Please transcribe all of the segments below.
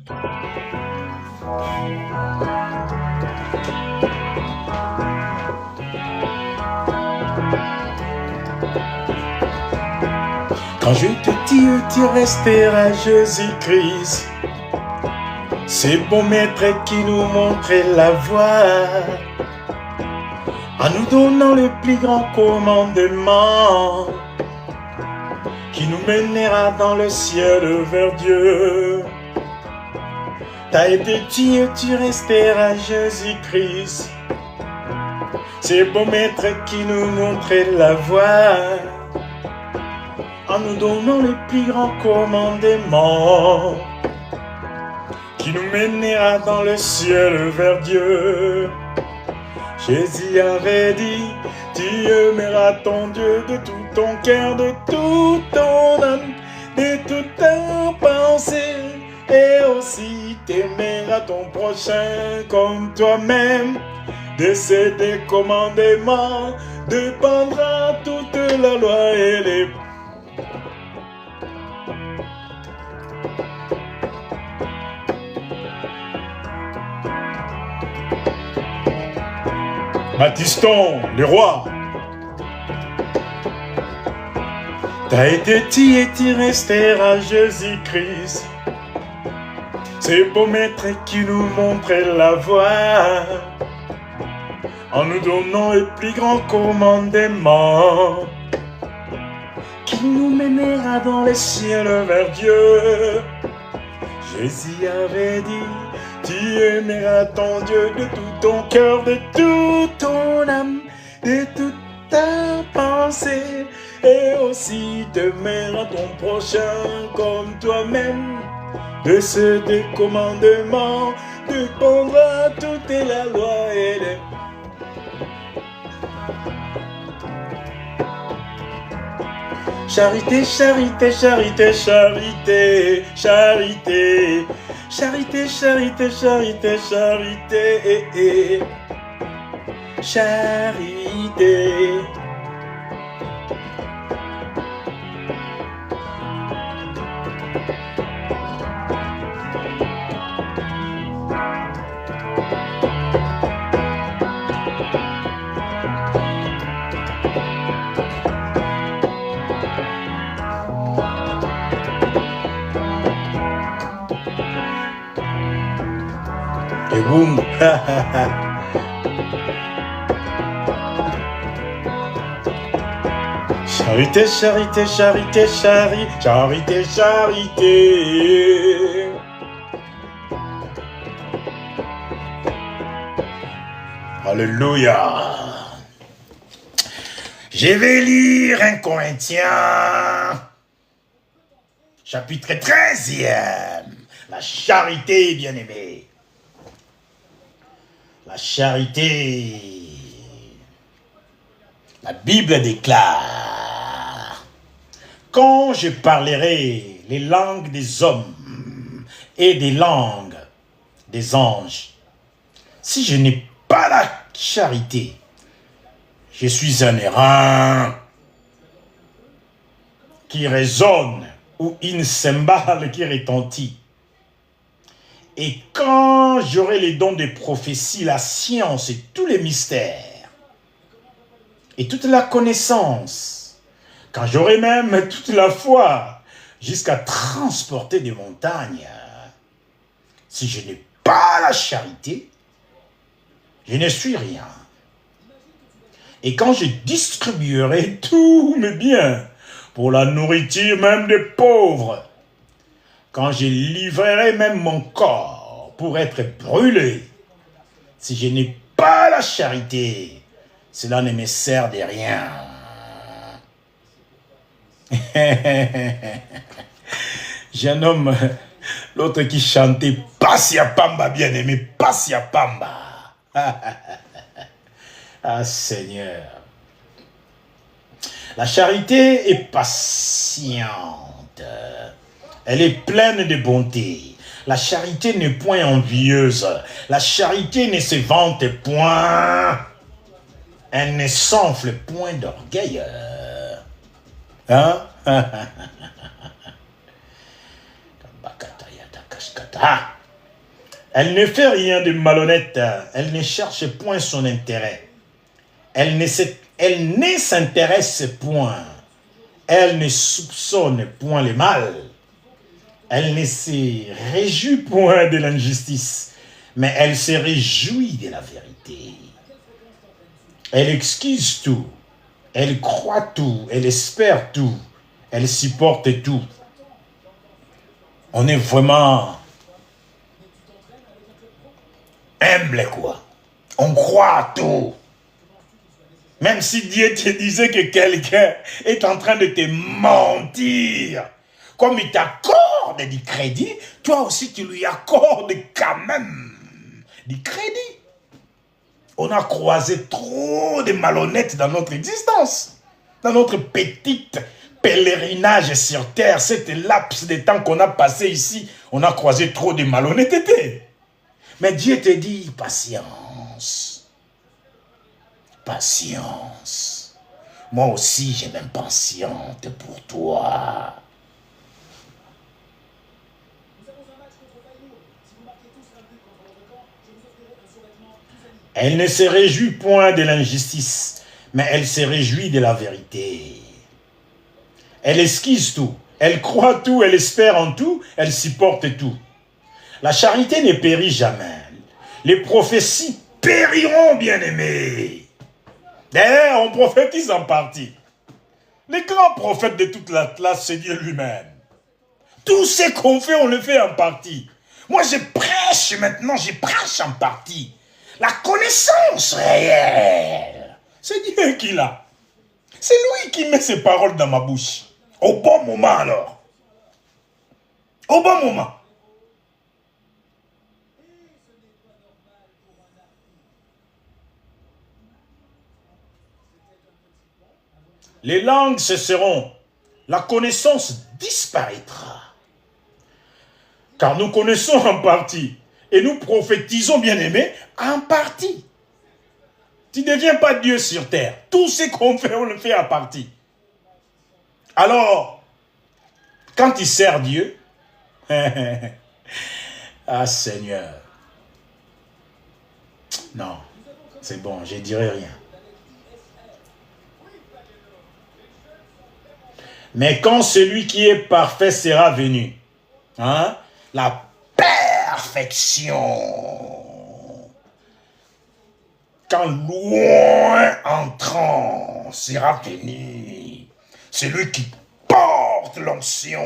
Quand je te dis, tu resteras Jésus-Christ. C'est bon maître qui nous montre la voie, en nous donnant le plus grand commandement, qui nous mènera dans le ciel vers Dieu. T'as été Dieu, tu resteras Jésus-Christ. C'est bon maître qui nous montre la voie, en nous donnant le plus grand commandement, qui nous mènera dans le ciel vers Dieu. Jésus avait dit, tu aimeras ton Dieu de tout ton cœur, de toute ton âme, de toute ta pensée, et aussi t'aimeras ton prochain comme toi-même. De ces deux commandements dépendra toute la loi et les... Baptiston, le roi. T'as été dit et tu resteras Jésus-Christ. C'est beau maître qui nous montre la voie, en nous donnant le plus grand commandement, qui nous mènera dans les ciels vers Dieu. Jésus avait dit, tu aimeras ton Dieu de tout ton cœur, de toute ton âme, de toute ta pensée, et aussi t'aimeras ton prochain comme toi-même. De ce deux commandements dépendra toute la loi et les... Charité, charité, charité, charité, charité, charité, charité, charité, charité, charité. Et boum. Charité, charité, charité, charité, charité, charité. Alléluia. Je vais lire 1 Corinthiens, chapitre 13e. La charité, bien-aimé. La charité. La Bible déclare, quand je parlerai les langues des hommes et des langues des anges, si je n'ai pas la charité, je suis un airain qui résonne ou une cymbale qui retentit. Et quand j'aurai les dons de prophétie, la science et tous les mystères, et toute la connaissance, quand j'aurai même toute la foi, jusqu'à transporter des montagnes, si je n'ai pas la charité, je ne suis rien. Et quand je distribuerai tous mes biens pour la nourriture même des pauvres, quand je livrerai même mon corps pour être brûlé, si je n'ai pas la charité, cela ne me sert de rien. J'ai un homme, l'autre qui chantait Passia Pamba, bien-aimé, Passia Pamba. Ah Seigneur. La charité est patiente. Elle est pleine de bonté. La charité n'est point envieuse. La charité ne se vante point. Elle ne s'enfle point d'orgueil. Hein? Elle ne fait rien de malhonnête. Elle ne cherche point son intérêt. Elle ne s'intéresse point. Elle ne soupçonne point le mal. Elle ne se réjouit point de l'injustice, mais elle se réjouit de la vérité. Elle excuse tout. Elle croit tout. Elle espère tout. Elle supporte tout. On est vraiment humble, quoi. On croit à tout. Même si Dieu te disait que quelqu'un est en train de te mentir, comme il t'accorde du crédit, toi aussi tu lui accordes quand même du crédit. On a croisé trop de malhonnêtes dans notre existence, dans notre petite pèlerinage sur terre, cette laps de temps qu'on a passé ici, on a croisé trop de malhonnêteté. Mais Dieu te dit, patience. Patience. Moi aussi, je m'impatiente pour toi. Elle ne se réjouit point de l'injustice, mais elle se réjouit de la vérité. Elle esquisse tout, elle croit tout, elle espère en tout, elle supporte tout. La charité ne périt jamais. Les prophéties périront, bien-aimés. D'ailleurs, on prophétise en partie. Les grands prophètes de toute la classe, c'est Dieu lui-même. Tout ce qu'on fait, on le fait en partie. Moi, je prêche maintenant, je prêche en partie. La connaissance réelle, c'est Dieu qui l'a. C'est lui qui met ses paroles dans ma bouche. Au bon moment alors. Au bon moment. Les langues cesseront. La connaissance disparaîtra. Car nous connaissons en partie. Et nous prophétisons, bien-aimés, en partie. Tu ne deviens pas Dieu sur terre. Tout ce qu'on fait, on le fait en partie. Alors, quand tu sers Dieu, ah Seigneur, non, c'est bon, je ne dirai rien. Mais quand celui qui est parfait sera venu, hein, la perfection, quand loin entrant sera venu, celui qui porte l'onction,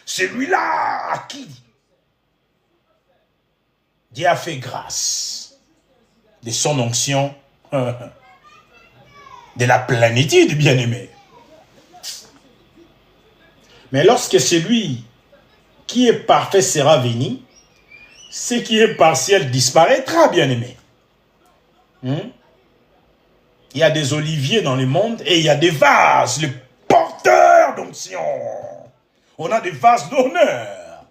celui-là à qui Dieu a fait grâce de son onction, de la plénitude, bien-aimé. Mais lorsque celui qui est parfait sera venu, ce qui est partiel disparaîtra, bien-aimé. Il y a des oliviers dans le monde et il y a des vases, les porteurs d'onction. On a des vases d'honneur.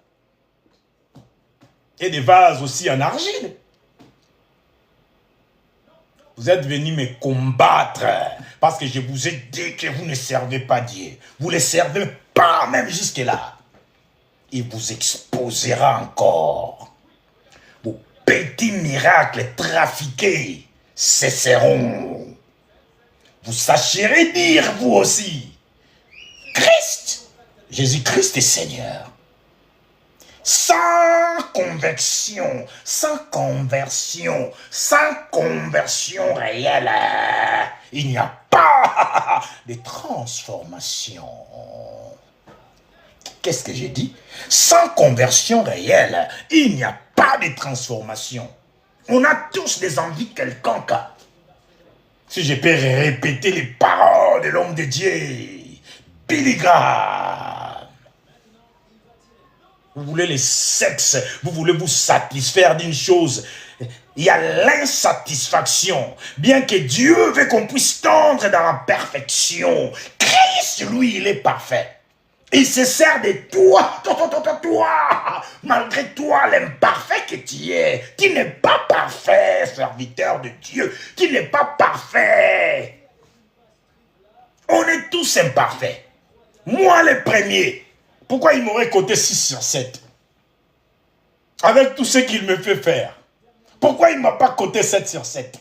Et des vases aussi en argile. Vous êtes venus me combattre parce que je vous ai dit que vous ne servez pas Dieu. Vous ne le servez pas même jusque-là. Il vous exposera encore. Vos petits miracles trafiqués cesseront. Vous sacherez dire vous aussi, Christ, Jésus-Christ est Seigneur. Sans conversion réelle, il n'y a pas de transformation. Qu'est-ce que j'ai dit? Sans conversion réelle, il n'y a pas de transformation. On a tous des envies quelconques. Si je peux répéter les paroles de l'homme de Dieu, Billy Graham. Vous voulez le sexe, vous voulez vous satisfaire d'une chose. Il y a l'insatisfaction. Bien que Dieu veut qu'on puisse tendre dans la perfection. Christ, lui, il est parfait. Il se sert de toi, malgré toi, l'imparfait que tu es. Tu n'es pas parfait, serviteur de Dieu. Tu n'es pas parfait. On est tous imparfaits. Moi, le premier. Pourquoi il m'aurait coté 6 sur 7? avec tout ce qu'il me fait faire. Pourquoi il ne m'a pas coté 7 sur 7?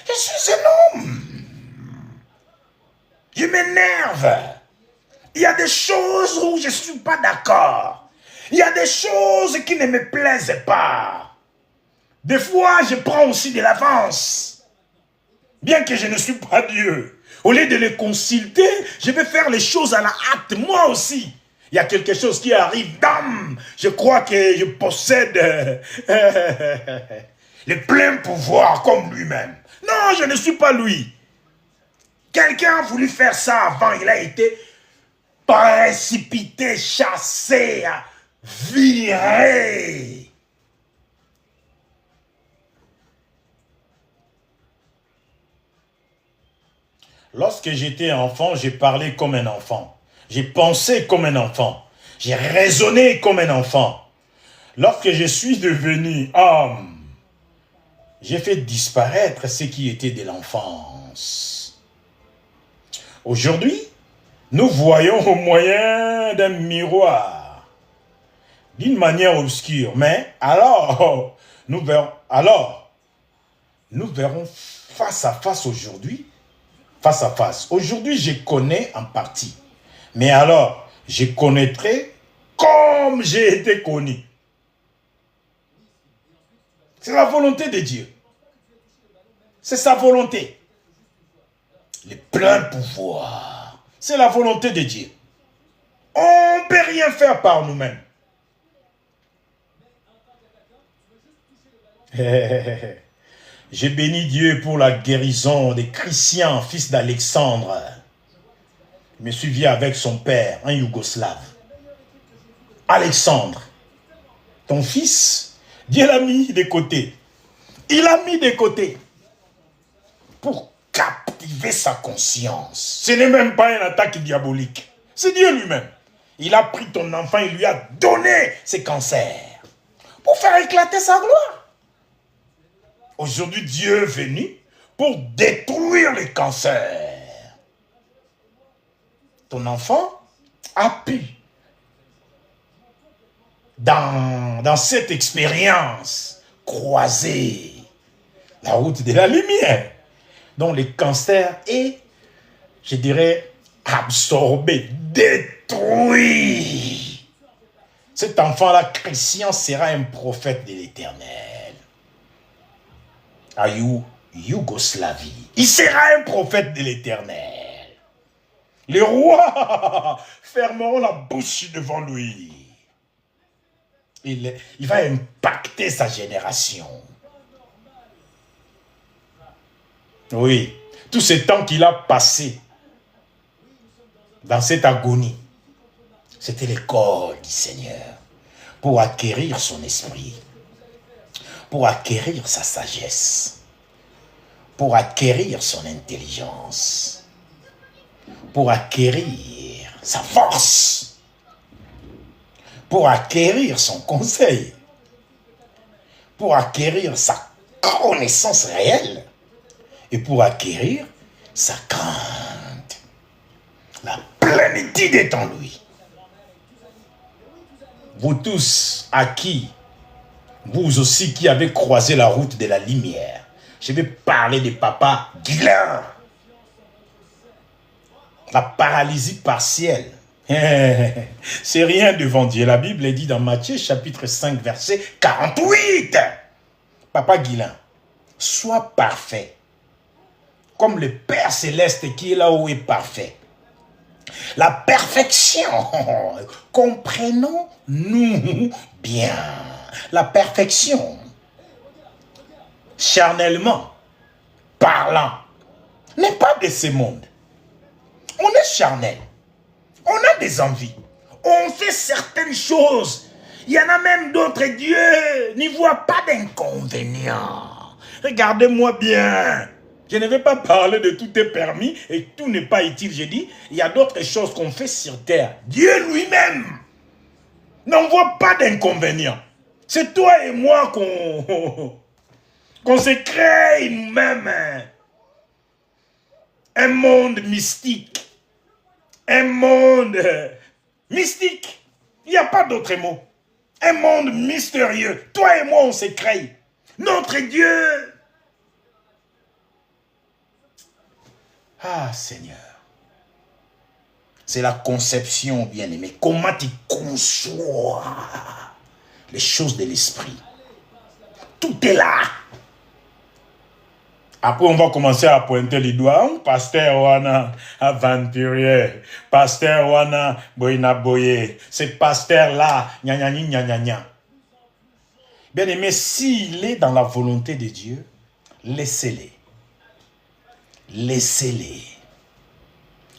Je suis un homme. Je m'énerve. Il y a des choses où je ne suis pas d'accord. Il y a des choses qui ne me plaisent pas. Des fois, je prends aussi de l'avance. Bien que je ne suis pas Dieu. Au lieu de les consulter, je vais faire les choses à la hâte, moi aussi. Il y a quelque chose qui arrive, dame. Je crois que je possède le plein pouvoir comme lui-même. Non, je ne suis pas lui. Quelqu'un a voulu faire ça avant, il a été précipité, chassé, viré. Lorsque j'étais enfant, j'ai parlé comme un enfant. J'ai pensé comme un enfant. J'ai raisonné comme un enfant. Lorsque je suis devenu homme, j'ai fait disparaître ce qui était de l'enfance. Aujourd'hui, nous voyons au moyen d'un miroir, d'une manière obscure. Mais alors, nous verrons face à face aujourd'hui. Face à face. Aujourd'hui, je connais en partie. Mais alors, je connaîtrai comme j'ai été connu. C'est la volonté de Dieu. C'est sa volonté. Le plein pouvoir. C'est la volonté de Dieu. On ne peut rien faire par nous-mêmes. J'ai béni Dieu pour la guérison de Christian, fils d'Alexandre. Il me suivit avec son père, un Yougoslave. Alexandre, ton fils, Dieu l'a mis de côté. Il l'a mis de côté pour captiver sa conscience. Ce n'est même pas une attaque diabolique. C'est Dieu lui-même. Il a pris ton enfant et lui a donné ses cancers pour faire éclater sa gloire. Aujourd'hui, Dieu est venu pour détruire les cancers. Ton enfant a pu, dans cette expérience, croiser la route de la lumière, dont le cancer est, je dirais, absorbé, détruit. Cet enfant-là, Christian, sera un prophète de l'Éternel. À Yougoslavie. Il sera un prophète de l'Éternel. Les rois fermeront la bouche devant lui. Il va impacter sa génération. Oui, tout ce temps qu'il a passé dans cette agonie, c'était l'école du Seigneur pour acquérir son esprit, pour acquérir sa sagesse, pour acquérir son intelligence, pour acquérir sa force, pour acquérir son conseil, pour acquérir sa connaissance réelle et pour acquérir sa crainte. La plénitude est en lui. Vous tous à qui, vous aussi qui avez croisé la route de la lumière, je vais parler de papa Guilain. La paralysie partielle. C'est rien devant Dieu. La Bible est dit dans Matthieu chapitre 5 verset 48. Papa Guilain, sois parfait. Comme le Père Céleste qui est là-haut est parfait. La perfection, comprenons-nous bien. La perfection, charnellement parlant, n'est pas de ce monde. On est charnel. On a des envies. On fait certaines choses. Il y en a même d'autres. Dieu n'y voit pas d'inconvénient. Regardez-moi bien. Je ne vais pas parler de tout est permis et tout n'est pas utile. J'ai dit, il y a d'autres choses qu'on fait sur terre. Dieu lui-même n'en voit pas d'inconvénient. C'est toi et moi qu'on se crée nous-mêmes un monde mystique. Un monde mystique. Il n'y a pas d'autre mot. Un monde mystérieux. Toi et moi, on se crée. Notre Dieu. Ah, Seigneur. C'est la conception, bien-aimé. Comment tu conçois les choses de l'esprit. Tout est là. Après, on va commencer à pointer les doigts. Pasteur Wana aventurier. Pasteur Wana boina boye. Ce pasteur-là, gna gna gna gna gna. Bien aimé, s'il est dans la volonté de Dieu, laissez-les. Laissez-les.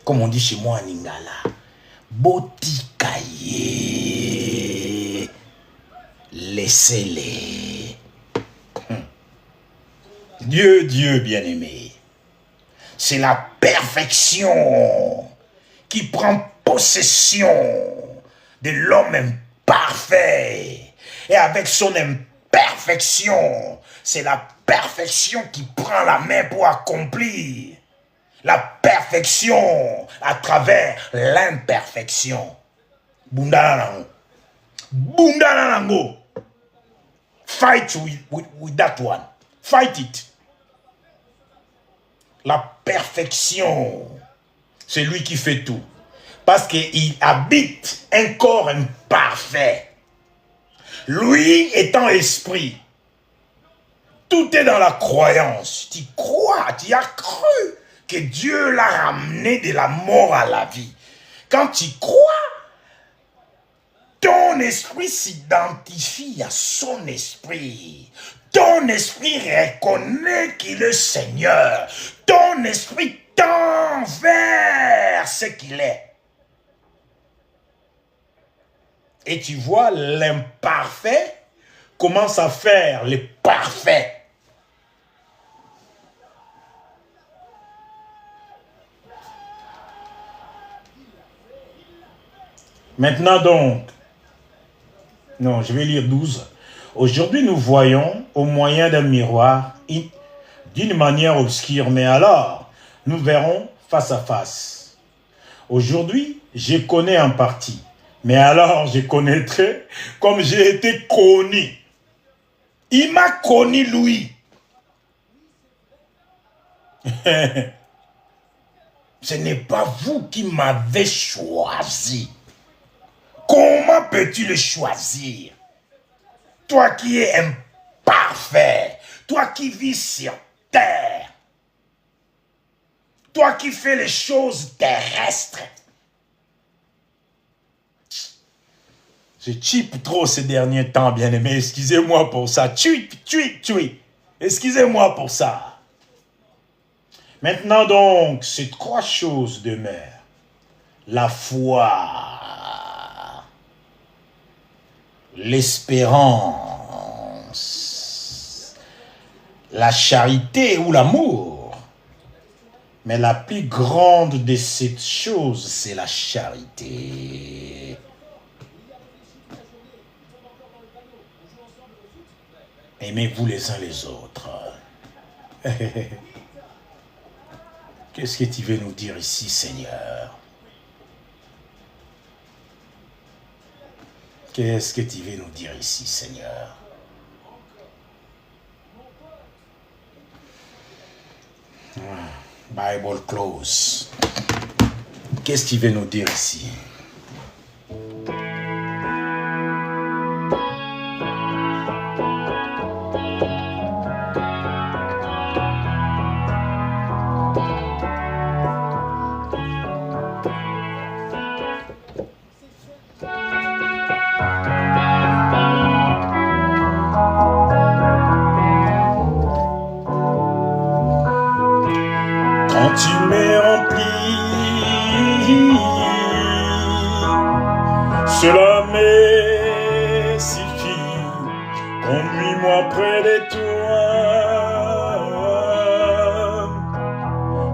Comme on dit chez moi en Lingala. Botikaye. Laissez-les. Dieu bien-aimé, c'est la perfection qui prend possession de l'homme imparfait. Et avec son imperfection, c'est la perfection qui prend la main pour accomplir la perfection à travers l'imperfection. Bundanango. Bundanango. Fight with that one. Fight it. La perfection, c'est lui qui fait tout. Parce qu'il habite un corps imparfait. Lui étant esprit. Tout est dans la croyance. Tu crois, tu as cru que Dieu l'a ramené de la mort à la vie. Quand tu crois, ton esprit s'identifie à son esprit. Ton esprit reconnaît qu'il est Seigneur. Ton esprit tend vers ce qu'il est. Et tu vois, l'imparfait commence à faire le parfait. Maintenant donc, non, je vais lire 12. Aujourd'hui, nous voyons au moyen d'un miroir d'une manière obscure, mais alors, nous verrons face à face. Aujourd'hui, je connais en partie, mais alors je connaîtrai comme j'ai été connu. Il m'a connu, lui. Ce n'est pas vous qui m'avez choisi. Comment peux-tu le choisir? Toi qui es imparfait, toi qui vis sur terre, toi qui fais les choses terrestres. Je chipe trop ces derniers temps, bien-aimé. Excusez-moi pour ça. Tui. Excusez-moi pour ça. Maintenant donc, ces trois choses demeurent. La foi, l'espérance, la charité ou l'amour. Mais la plus grande de ces choses, c'est la charité. Aimez-vous les uns les autres. Qu'est-ce que tu veux nous dire ici, Seigneur? Qu'est-ce que tu veux nous dire ici, Seigneur? Bible close. Qu'est-ce que tu veux nous dire ici? Tu m'es rempli, cela me suffit. Conduis-moi près de toi,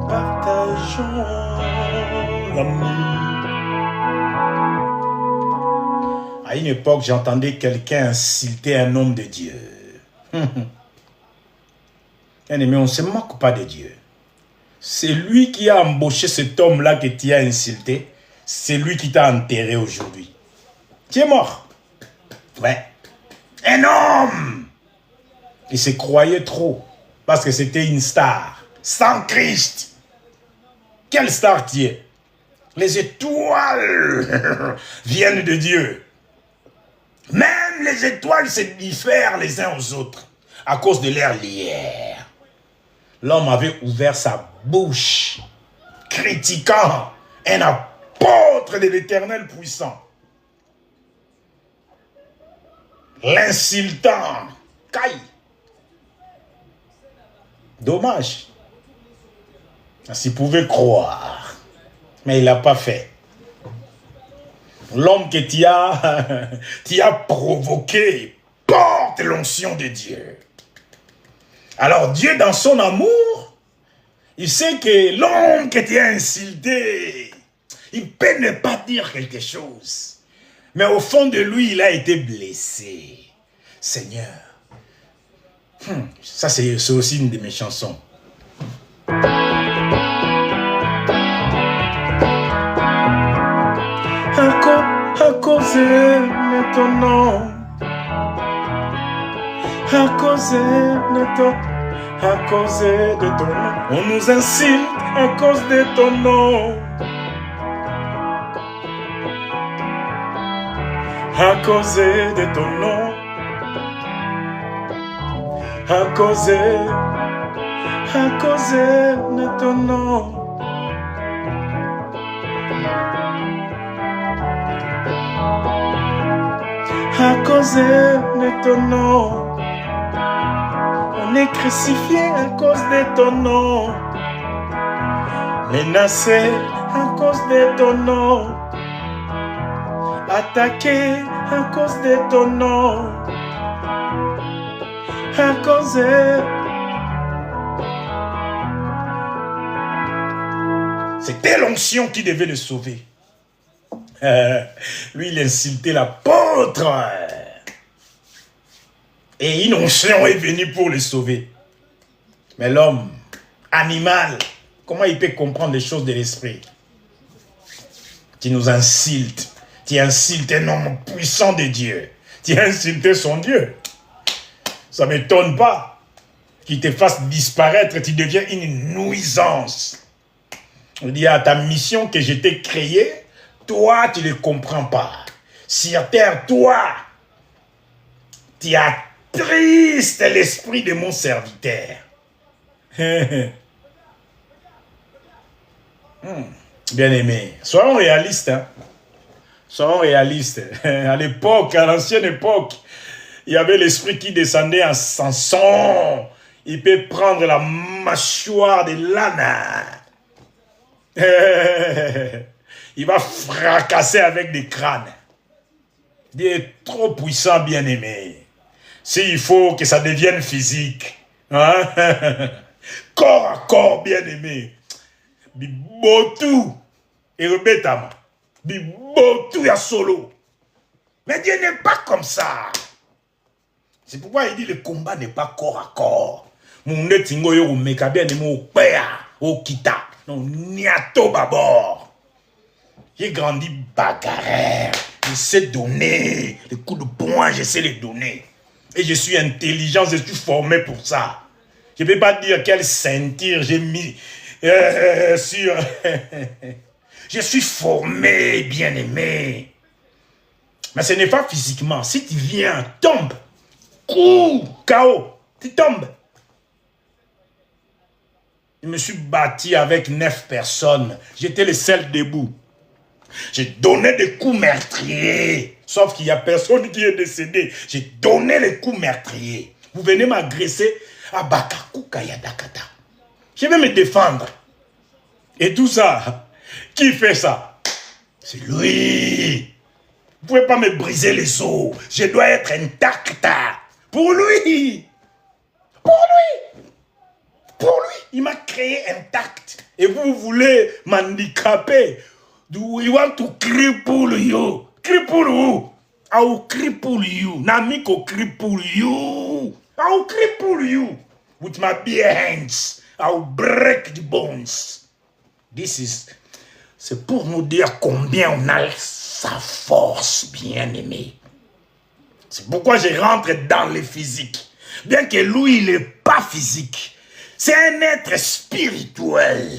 partageons l'amour. À une époque, j'entendais quelqu'un insulter un homme de Dieu. Bien-aimé, on ne se moque pas de Dieu. C'est lui qui a embauché cet homme-là que tu as insulté. C'est lui qui t'a enterré aujourd'hui. Tu es mort. Ouais. Un homme. Il se croyait trop. Parce que c'était une star. Sans Christ. Quelle star tu es? Les étoiles viennent de Dieu. Même les étoiles se diffèrent les uns aux autres à cause de leur lumière. L'homme avait ouvert sa bouche, critiquant un apôtre de l'Éternel puissant. L'insultant. Caille. Dommage. S'il pouvait croire. Mais il n'a pas fait. L'homme que tu as provoqué porte l'onction de Dieu. Alors Dieu, dans son amour, il sait que l'homme que tu as insulté, il peut ne pas dire quelque chose. Mais au fond de lui, il a été blessé. Seigneur. Ça, c'est aussi une de mes chansons. À cause de ton nom, à cause de ton nom, on nous insulte à cause de ton nom, à cause de ton nom, à cause de ton nom. À cause de ton nom, on est crucifié à cause de ton nom, menacé à cause de ton nom, attaqué à cause de ton nom, à cause de... C'était l'onction qui devait le sauver. Lui, il insultait l'apôtre. Et une onction est venue pour le sauver. Mais l'homme, animal, comment il peut comprendre les choses de l'esprit? Tu nous insultes. Tu insultes un homme puissant de Dieu. Tu as insulté son Dieu. Ça ne m'étonne pas qu'il te fasse disparaître. Tu deviens une nuisance. On dit à ta mission que je t'ai créée. Toi, tu ne comprends pas. Sur terre, toi, tu attristes l'esprit de mon serviteur. Bien-aimé, soyons réalistes. Hein? Soyons réalistes. À l'époque, à l'ancienne époque, il y avait l'esprit qui descendait en Samson. Il peut prendre la mâchoire de l'âne. Il va fracasser avec des crânes. Il est trop puissant, bien-aimé. S'il faut que ça devienne physique. Hein? Corps à corps, bien-aimé. Bibotou. Et rebetama. Bibotou ya solo. Mais Dieu n'est pas comme ça. C'est pourquoi il dit le combat n'est pas corps à corps. Mon netingo yo meka bien-aimé au pea, au kita. Non, niato babor. J'ai grandi bagarreur. Je sais donner. Les coups de poing, je sais les donner. Et je suis intelligent, je suis formé pour ça. Je ne peux pas dire quelle ceinture j'ai mis sur... Je suis formé, bien-aimé. Mais ce n'est pas physiquement. Si tu viens, tombe. Coup, KO, tu tombes. Je me suis battu avec 9 personnes. J'étais le seul debout. J'ai donné des coups meurtriers. Sauf qu'il n'y a personne qui est décédé. J'ai donné les coups meurtriers. Vous venez m'agresser à Bakakuka Yadakata. Je vais me défendre. Et tout ça, qui fait ça? C'est lui. Vous ne pouvez pas me briser les os. Je dois être intact. Pour lui. Pour lui. Pour lui. Il m'a créé intact. Et vous voulez m'handicaper. Do you want to cripple you? Cripple you. I will cripple you. Namiko cripple you. I will cripple you. With my bare hands. I will break the bones. C'est pour nous dire combien on a sa force, bien-aimé. C'est pourquoi je rentre dans le physique. Bien que lui, il n'est pas physique. C'est un être spirituel.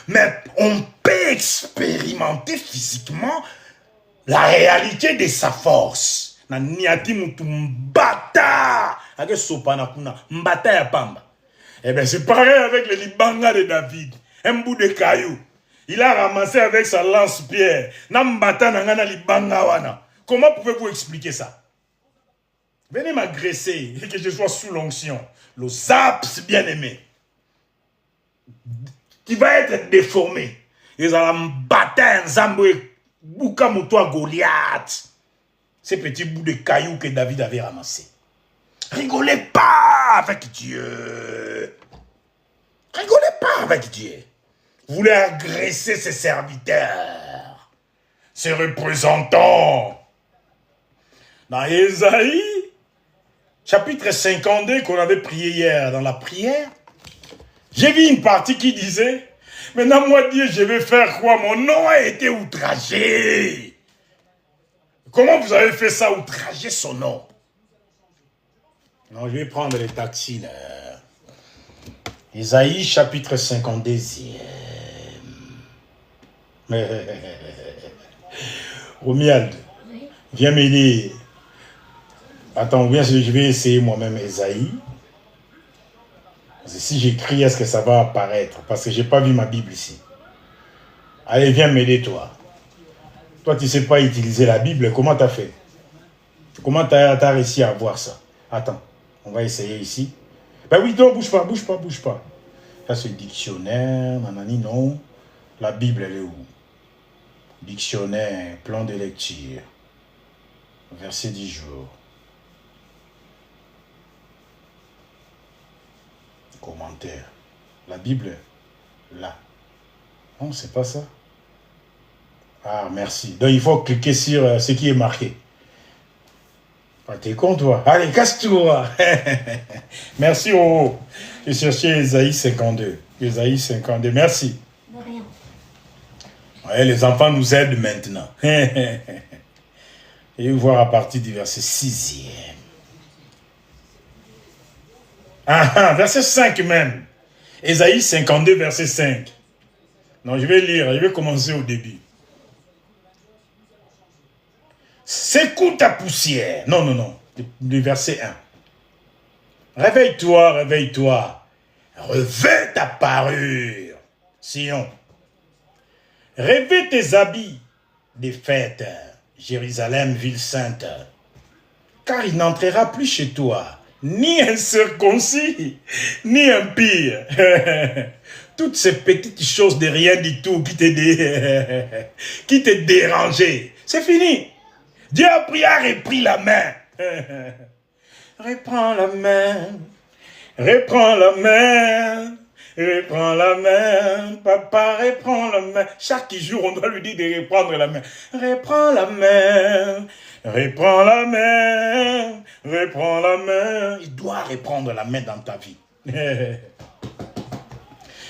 Mais on peut expérimenter physiquement la réalité de sa force. Na niati mutu mbata. Ake sopana kuna. Mbata ya pamba. Eh bien, c'est pareil avec le libanga de David. Un bout de caillou. Il a ramassé avec sa lance-pierre. Na mbata na ngana libanga wana. Comment pouvez-vous expliquer ça? Venez m'agresser et que je sois sous l'onction. Le zaps bien-aimé. Qui va être déformé. Ils allaient me battre un zamboué. Bouka moutoua Goliath. Ces petits bouts de cailloux que David avait ramassés. Rigolez pas avec Dieu. Rigolez pas avec Dieu. Vous voulez agresser ses serviteurs, ses représentants. Dans Ésaïe, chapitre 52 qu'on avait prié hier dans la prière, j'ai vu une partie qui disait, maintenant moi Dieu, je vais faire quoi? Mon nom a été outragé. Comment vous avez fait ça, outrager son nom? Non, je vais prendre les taxis là. Ésaïe chapitre 52. Romuald, viens m'aider. Attends, bien, je vais essayer moi-même Ésaïe. Si j'écris, est-ce que ça va apparaître? Parce que je n'ai pas vu ma Bible ici. Allez, viens m'aider, toi. Toi, tu ne sais pas utiliser la Bible. Comment tu as fait? Comment tu as réussi à voir ça? Attends, on va essayer ici. Ben oui, non, bouge pas, bouge pas, bouge pas. Ça, c'est le dictionnaire, nanani, non. La Bible, elle est où? Dictionnaire, plan de lecture. Verset 10 jours. Commentaire. La Bible, là. Non, c'est pas ça. Ah, merci. Donc, il faut cliquer sur ce qui est marqué. Ah, t'es con, toi. Allez, casse-toi. Merci, oh. J'ai cherché Ésaïe 52. Ésaïe 52, merci. De rien. Ouais, les enfants nous aident maintenant. Et voir à partir du verset 6e. Ah, verset 5 même. Ésaïe 52, verset 5. Non, je vais lire, je vais commencer au début. Secoue ta poussière. Non, non, non. Du verset 1. Réveille-toi, réveille-toi. Revêt ta parure. Sion. Revêt tes habits des fêtes. Jérusalem, ville sainte. Car il n'entrera plus chez toi ni un circoncis, ni un pire. Toutes ces petites choses de rien du tout qui te dérangeaient. C'est fini. Dieu a pris, a repris la main. Reprends la main. Reprends la main. Reprends la main. Papa, reprends la main. Chaque jour, on doit lui dire de reprendre la main. Reprends la main. Reprends la main. Reprends la main. Il doit reprendre la main dans ta vie.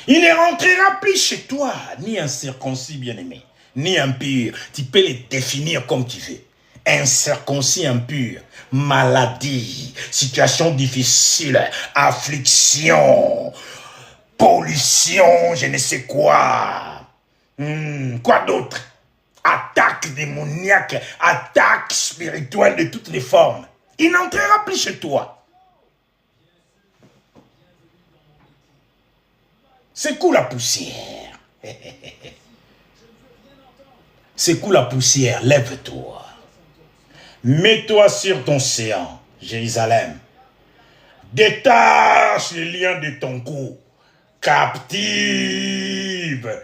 Il ne rentrera plus chez toi, ni un circoncis bien-aimé, ni impur. Tu peux les définir comme tu veux. Incirconcis, impur, maladie, situation difficile, affliction, pollution, je ne sais quoi. Quoi d'autre? Attaque démoniaque, attaque spirituelle de toutes les formes. Il n'entrera plus chez toi. Secoue la poussière. Secoue la poussière, lève-toi. Mets-toi sur ton séant, Jérusalem. Détache les liens de ton cou. Captive,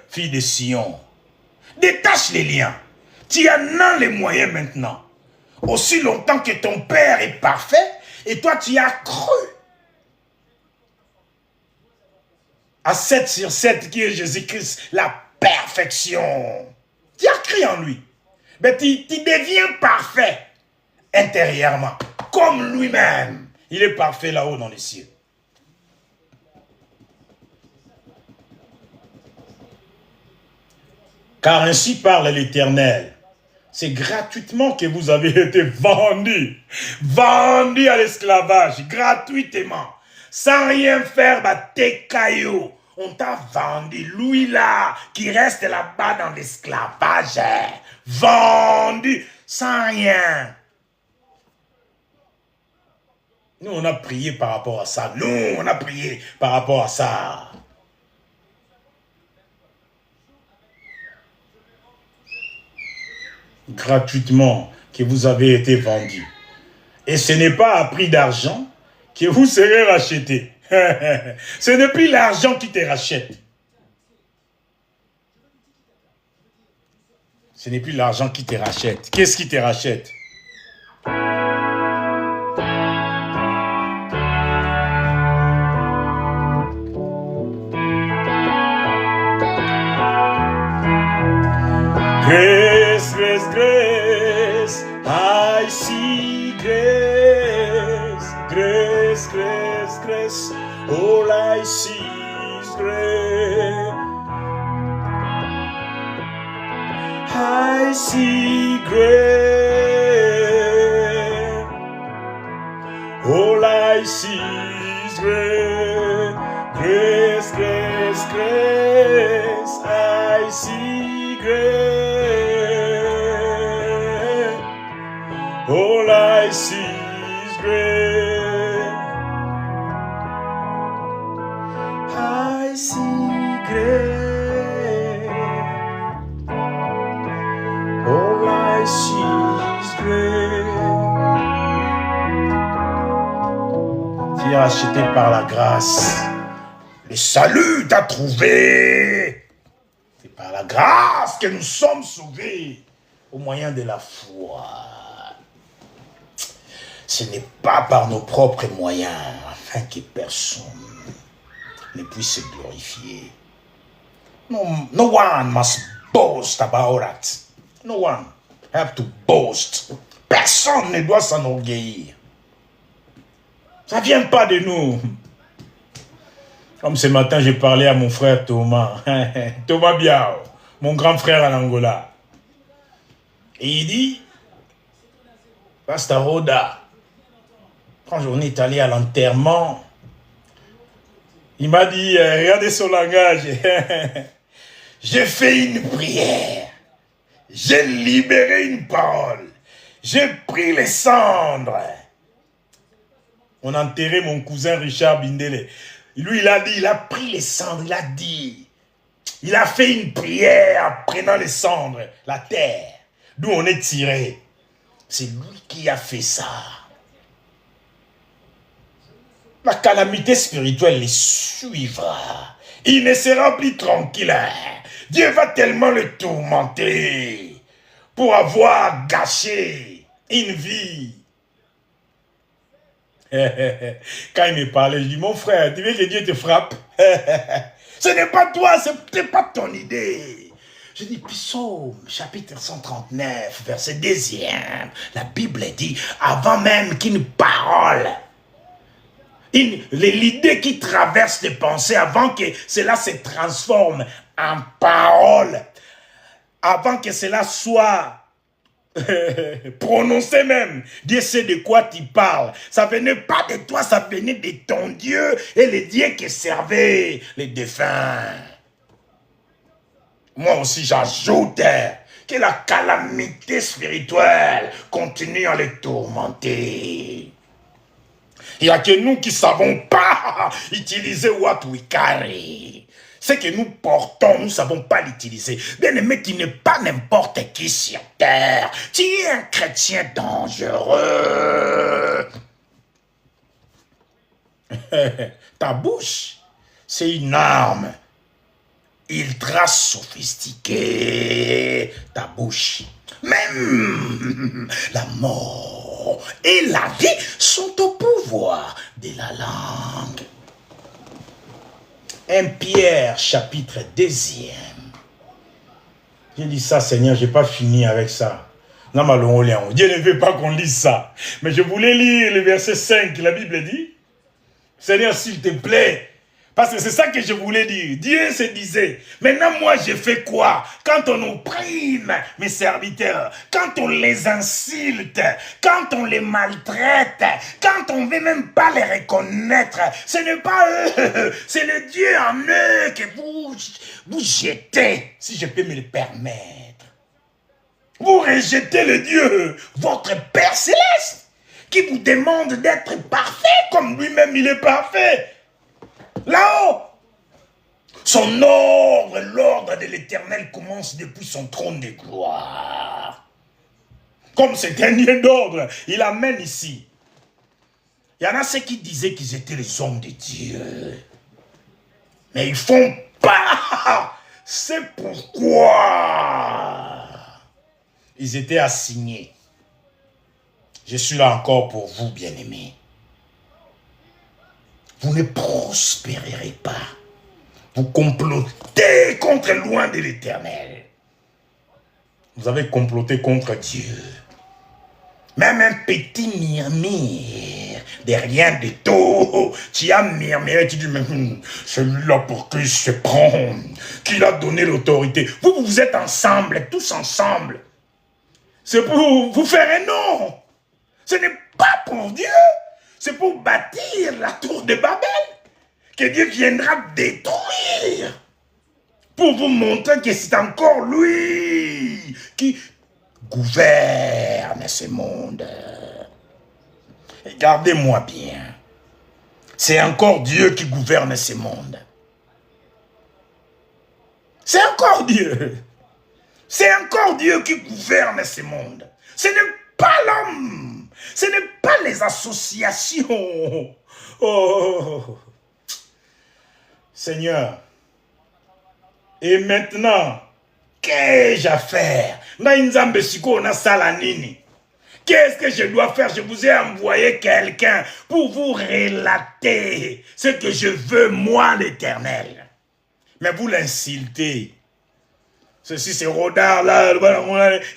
fille de Sion. Détache les liens. Tu en as les moyens maintenant. Aussi longtemps que ton Père est parfait, et toi tu as cru à 7 sur 7 qui est Jésus-Christ, la perfection. Tu as cru en lui. Mais tu deviens parfait intérieurement, comme lui-même. Il est parfait là-haut dans les cieux. Car ainsi parle l'Éternel. C'est gratuitement que vous avez été vendus. Vendus à l'esclavage, gratuitement. Sans rien faire, tes cailloux. On t'a vendu, lui là, qui reste là-bas dans l'esclavage. Vendu, sans rien. Nous, on a prié par rapport à ça. Nous, on a prié par rapport à ça. Gratuitement, que vous avez été vendus. Et ce n'est pas à prix d'argent que vous serez rachetés. Ce n'est plus l'argent qui te rachète. Ce n'est plus l'argent qui te rachète. Qu'est-ce qui te rachète? Grace, grace, grace, I see grace, grace, grace, grace, all I see is grace. I see grace, all I see is grace, grace, grace, grace, I see grace. All I see is grace. I see grace. All I see is grace. Tu es racheté par la grâce. Le salut t'a trouvé. C'est par la grâce que nous sommes sauvés au moyen de la foi. Ce n'est pas par nos propres moyens, afin que personne ne puisse se glorifier. No one must boast about it. No one have to boast. Personne ne doit s'enorgueillir. Ça ne vient pas de nous. Comme ce matin, j'ai parlé à mon frère Thomas. Thomas Biao, mon grand frère en Angola. Et il dit, Pastor Roda, quand on est allé à l'enterrement, il m'a dit, regardez son langage, j'ai fait une prière, j'ai libéré une parole, j'ai pris les cendres. On a enterré mon cousin Richard Bindele. Lui, il a dit, il a pris les cendres, il a dit, il a fait une prière en prenant les cendres, la terre, d'où on est tiré. C'est lui qui a fait ça. La calamité spirituelle les suivra. Il ne sera plus tranquille. Dieu va tellement le tourmenter pour avoir gâché une vie. Quand il me parlait, je dis, mon frère, tu veux que Dieu te frappe? Ce n'est pas toi, ce n'est pas ton idée. Je dis, Psaume, chapitre 139, verset 2e, la Bible dit, avant même qu'une parole, l'idée qui traverse les pensées, avant que cela se transforme en parole, avant que cela soit prononcé même, Dieu sait de quoi tu parles. Ça venait pas de toi, ça venait de ton Dieu et les dieux qui servaient les défunts. Moi aussi j'ajoute que la calamité spirituelle continue à les tourmenter. Il n'y a que nous qui ne savons pas utiliser what we carry. Ce que nous portons, nous ne savons pas l'utiliser. Bien-aimé, tu n'es pas n'importe qui sur terre. Tu es un chrétien dangereux. Ta bouche, c'est une arme ultra sophistiquée. Ta bouche. Même la mort et la vie sont au pouvoir de la langue. 1 Pierre, chapitre 2e. J'ai dit ça, Seigneur, je n'ai pas fini avec ça. Dieu ne veut pas qu'on lise ça. Mais je voulais lire le verset 5. La Bible dit, Seigneur, s'il te plaît, Parce que c'est ça que je voulais dire. Dieu se disait, maintenant moi je fais quoi? Quand on opprime mes serviteurs, quand on les insulte, quand on les maltraite, quand on ne veut même pas les reconnaître, ce n'est pas eux, c'est le Dieu en eux que vous jetez, si je peux me le permettre. Vous rejetez le Dieu, votre Père Céleste, qui vous demande d'être parfait comme lui-même il est parfait. Là-haut, son ordre, l'ordre de l'Éternel commence depuis son trône de gloire. Comme ce dernier d'ordre, il amène ici. Il y en a ceux qui disaient qu'ils étaient les hommes de Dieu. Mais ils ne font pas. C'est pourquoi ils étaient assignés. Je suis là encore pour vous, bien-aimés. Vous ne prospérerez pas. Vous complotez contre loin de l'Éternel. Vous avez comploté contre Dieu. Même un petit murmure de rien de tout. Tu as murmuré, tu dis, mais celui-là pour qui se prend, qui a donné l'autorité. Vous êtes ensemble, tous ensemble. C'est pour vous faire un nom. Ce n'est pas pour Dieu. C'est pour bâtir la tour de Babel que Dieu viendra détruire. Pour vous montrer que c'est encore lui qui gouverne ce monde. Regardez-moi bien. C'est encore Dieu qui gouverne ce monde. C'est encore Dieu. C'est encore Dieu qui gouverne ce monde. Ce n'est pas l'homme. Ce n'est pas les associations. Oh, Seigneur. Et maintenant, qu'ai-je à faire? Qu'est-ce que je dois faire? Je vous ai envoyé quelqu'un pour vous relater ce que je veux, moi, l'Éternel. Mais vous l'insultez. Ceci, c'est Rodard, là,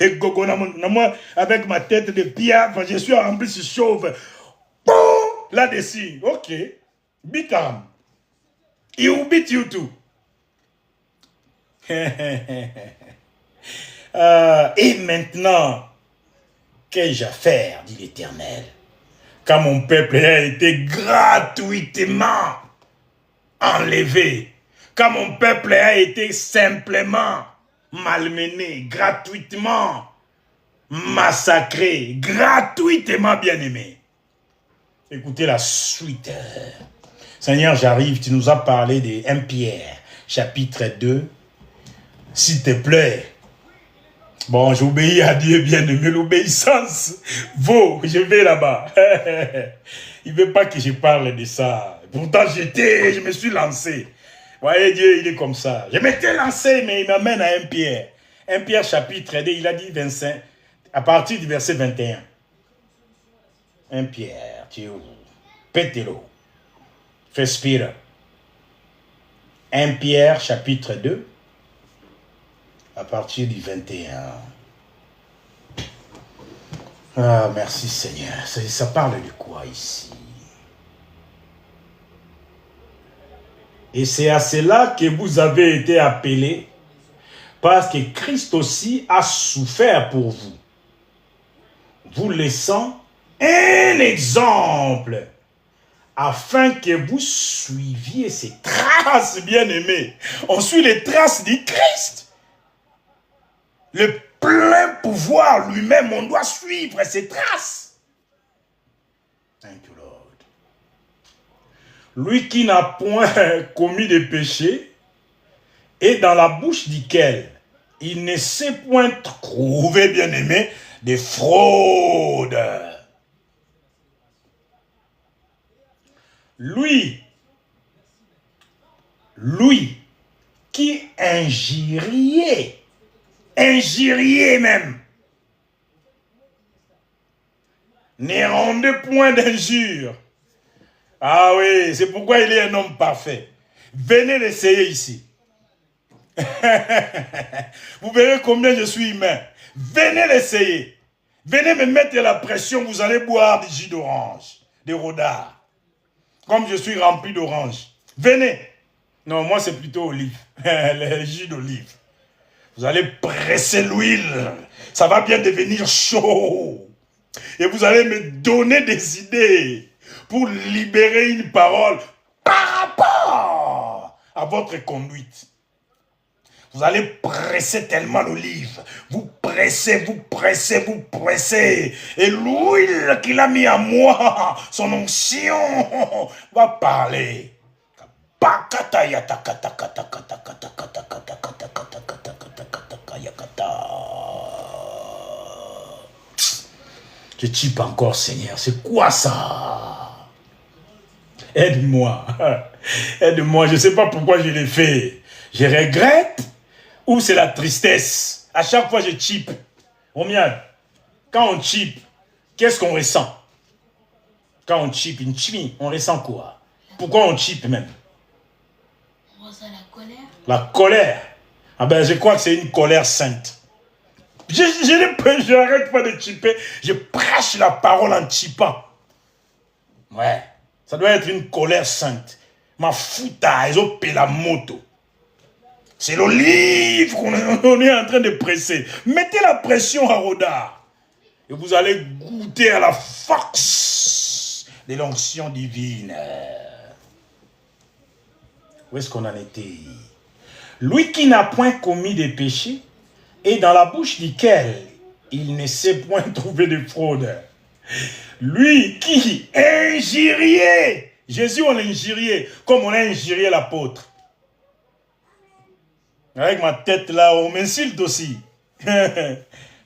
et Gogo, moi, avec ma tête de pierre, je suis en plus chauve. Là-dessus, ok. Beat him. He will beat you too. Et maintenant, qu'ai-je à faire, dit l'Éternel, quand mon peuple a été gratuitement enlevé, quand mon peuple a été simplement malmené, gratuitement massacré, gratuitement bien-aimé. Écoutez la suite. Seigneur, j'arrive, tu nous as parlé de 1 Pierre, chapitre 2. S'il te plaît. Bon, j'obéis à Dieu, bien-aimé, l'obéissance vaut, je vais là-bas. Il ne veut pas que je parle de ça. Pourtant, je me suis lancé. Vous voyez, Dieu, il est comme ça. Je m'étais lancé, mais il m'amène à 1 Pierre. 1 Pierre, chapitre 2, il a dit 25, à partir du verset 21. 1 Pierre, tu es où? Pétez-le. Fais spire. 1 Pierre, chapitre 2, à partir du 21. Ah, merci Seigneur. Ça parle de quoi ici? Et c'est à cela que vous avez été appelés, parce que Christ aussi a souffert pour vous, vous laissant un exemple, afin que vous suiviez ses traces, bien-aimés. On suit les traces du Christ. Le plein pouvoir lui-même, on doit suivre ses traces. Thank you, Lord. Lui qui n'a point commis de péché, et dans la bouche duquel il ne s'est point trouvé, bien-aimé, de fraude. Lui qui injuriait même, ne rendait point d'injure. Ah oui, c'est pourquoi il est un homme parfait. Venez l'essayer ici. Vous verrez combien je suis humain. Venez l'essayer. Venez me mettre la pression, vous allez boire du jus d'orange, de Rodard. Comme je suis rempli d'orange. Venez. Non, moi c'est plutôt olive. Le jus d'olive. Vous allez presser l'huile. Ça va bien devenir chaud. Et vous allez me donner des idées pour libérer une parole par rapport à votre conduite. Vous allez presser tellement l'olive. Vous pressez, vous pressez, vous pressez. Et l'huile qu'il a mis à moi, son onction, va parler. Je type encore, Seigneur. C'est quoi ça? Aide-moi. Aide-moi. Je ne sais pas pourquoi je l'ai fait. Je regrette ou c'est la tristesse? À chaque fois, je type. Combien? Quand on type, qu'est-ce qu'on ressent? Quand on type, une chimie, on ressent quoi? Pourquoi on type même? On ressent la colère. La colère? Ah ben, je crois que c'est une colère sainte. Je n'arrête pas de typer. Je prêche la parole en typant. Ouais. Ça doit être une colère sainte. Ma fouta, ils ont payé la moto. C'est l'olive qu'on est en train de presser. Mettez la pression à Roda. Et vous allez goûter à la force de l'onction divine. Où est-ce qu'on en était? Lui qui n'a point commis de péché, et dans la bouche duquel il ne s'est point trouvé de fraude. Lui qui injuriait, Jésus on l'a injurié, comme on a injurié l'apôtre. Avec ma tête là, on m'insulte aussi.